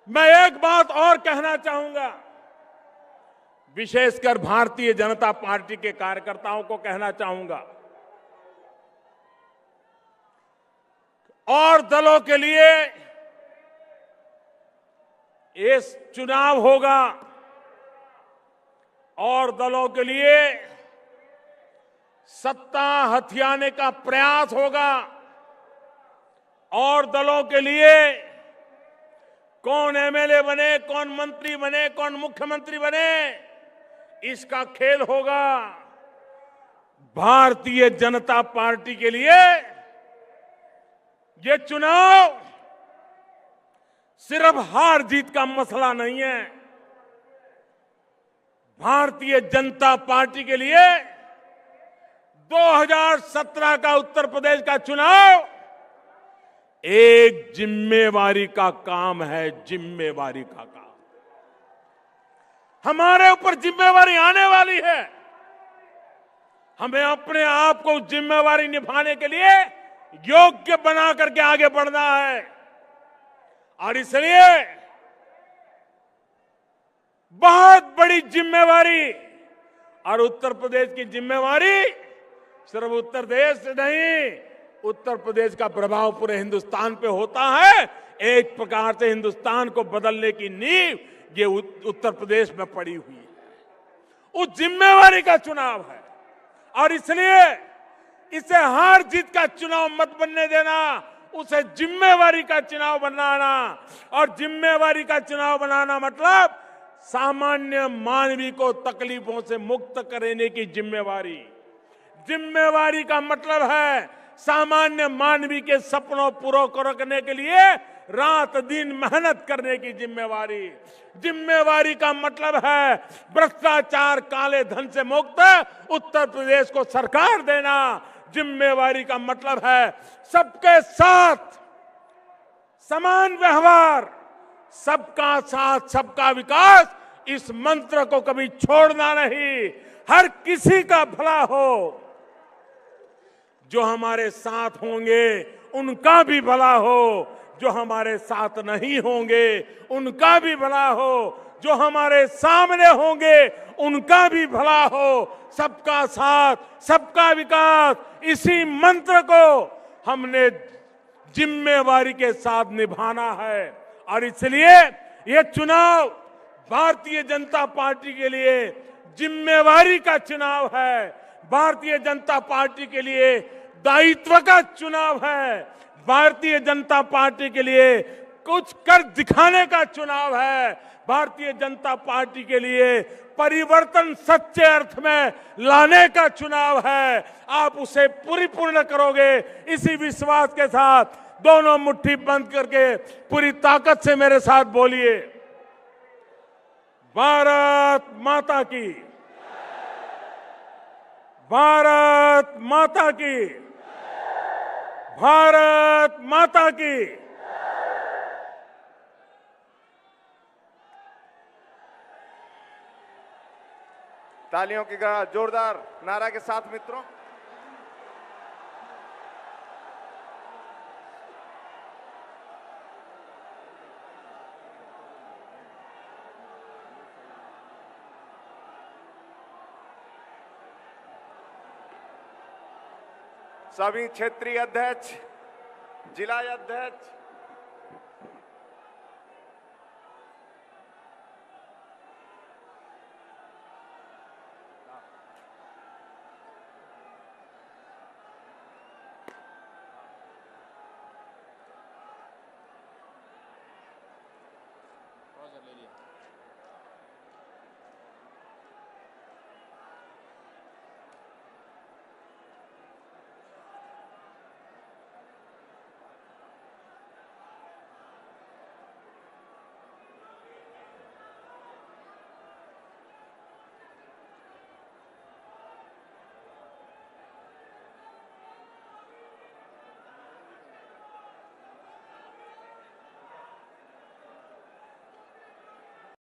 मैं एक बात और कहना चाहूंगा। विशेषकर भारतीय जनता पार्टी के कार्यकर्ताओं को कहना चाहूंगा, और दलों के लिए ये चुनाव होगा, और दलों के लिए सत्ता हथियाने का प्रयास होगा, और दलों के लिए कौन एमएलए बने, कौन मंत्री बने, कौन मुख्यमंत्री बने, इसका खेल होगा। भारतीय जनता पार्टी के लिए ये चुनाव सिर्फ हार जीत का मसला नहीं है। भारतीय जनता पार्टी के लिए 2017 का उत्तर प्रदेश का चुनाव एक जिम्मेवारी का काम है, जिम्मेवारी का काम। हमारे ऊपर जिम्मेवारी आने वाली है। हमें अपने आप को जिम्मेवारी निभाने के लिए योग्य बना करके आगे बढ़ना है, और इसलिए बहुत बड़ी जिम्मेवारी, और उत्तर प्रदेश की जिम्मेवारी सिर्फ उत्तर प्रदेश से नहीं, उत्तर प्रदेश का प्रभाव पूरे हिंदुस्तान पे होता है। एक प्रकार से हिंदुस्तान को बदलने की नींव ये उत्तर प्रदेश में पड़ी हुई है। उस जिम्मेवारी का चुनाव है, और इसलिए इसे हार जीत का चुनाव मत बनने देना, उसे जिम्मेवारी का चुनाव बनाना। और जिम्मेवारी का चुनाव बनाना मतलब सामान्य मानवी को तकलीफों से मुक्त करने की जिम्मेवारी। जिम्मेवारी का मतलब है सामान्य मानवी के सपनों पूरा करने के लिए रात दिन मेहनत करने की जिम्मेवारी। जिम्मेवारी का मतलब है भ्रष्टाचार, काले धन से मुक्त उत्तर प्रदेश को सरकार देना। जिम्मेवारी का मतलब है सबके साथ समान व्यवहार, सबका साथ सबका विकास, इस मंत्र को कभी छोड़ना नहीं। हर किसी का भला हो, जो हमारे साथ होंगे उनका भी भला हो, जो हमारे साथ नहीं होंगे उनका भी भला हो, जो हमारे सामने होंगे उनका भी भला हो। सबका साथ सबका विकास, इसी मंत्र को हमने जिम्मेवारी के साथ निभाना है। और इसलिए यह चुनाव भारतीय जनता पार्टी के लिए जिम्मेवारी का चुनाव है, भारतीय जनता पार्टी के लिए दायित्व का चुनाव है, भारतीय जनता पार्टी के लिए कुछ कर दिखाने का चुनाव है, भारतीय जनता पार्टी के लिए परिवर्तन सच्चे अर्थ में लाने का चुनाव है। आप उसे पूर्ण करोगे, इसी विश्वास के साथ दोनों मुट्ठी बंद करके पूरी ताकत से मेरे साथ बोलिए, भारत माता की, भारत माता की, भारत माता की। तालियों की जोरदार नारा के साथ मित्रों, सभी क्षेत्रीय अध्यक्ष, जिला अध्यक्ष,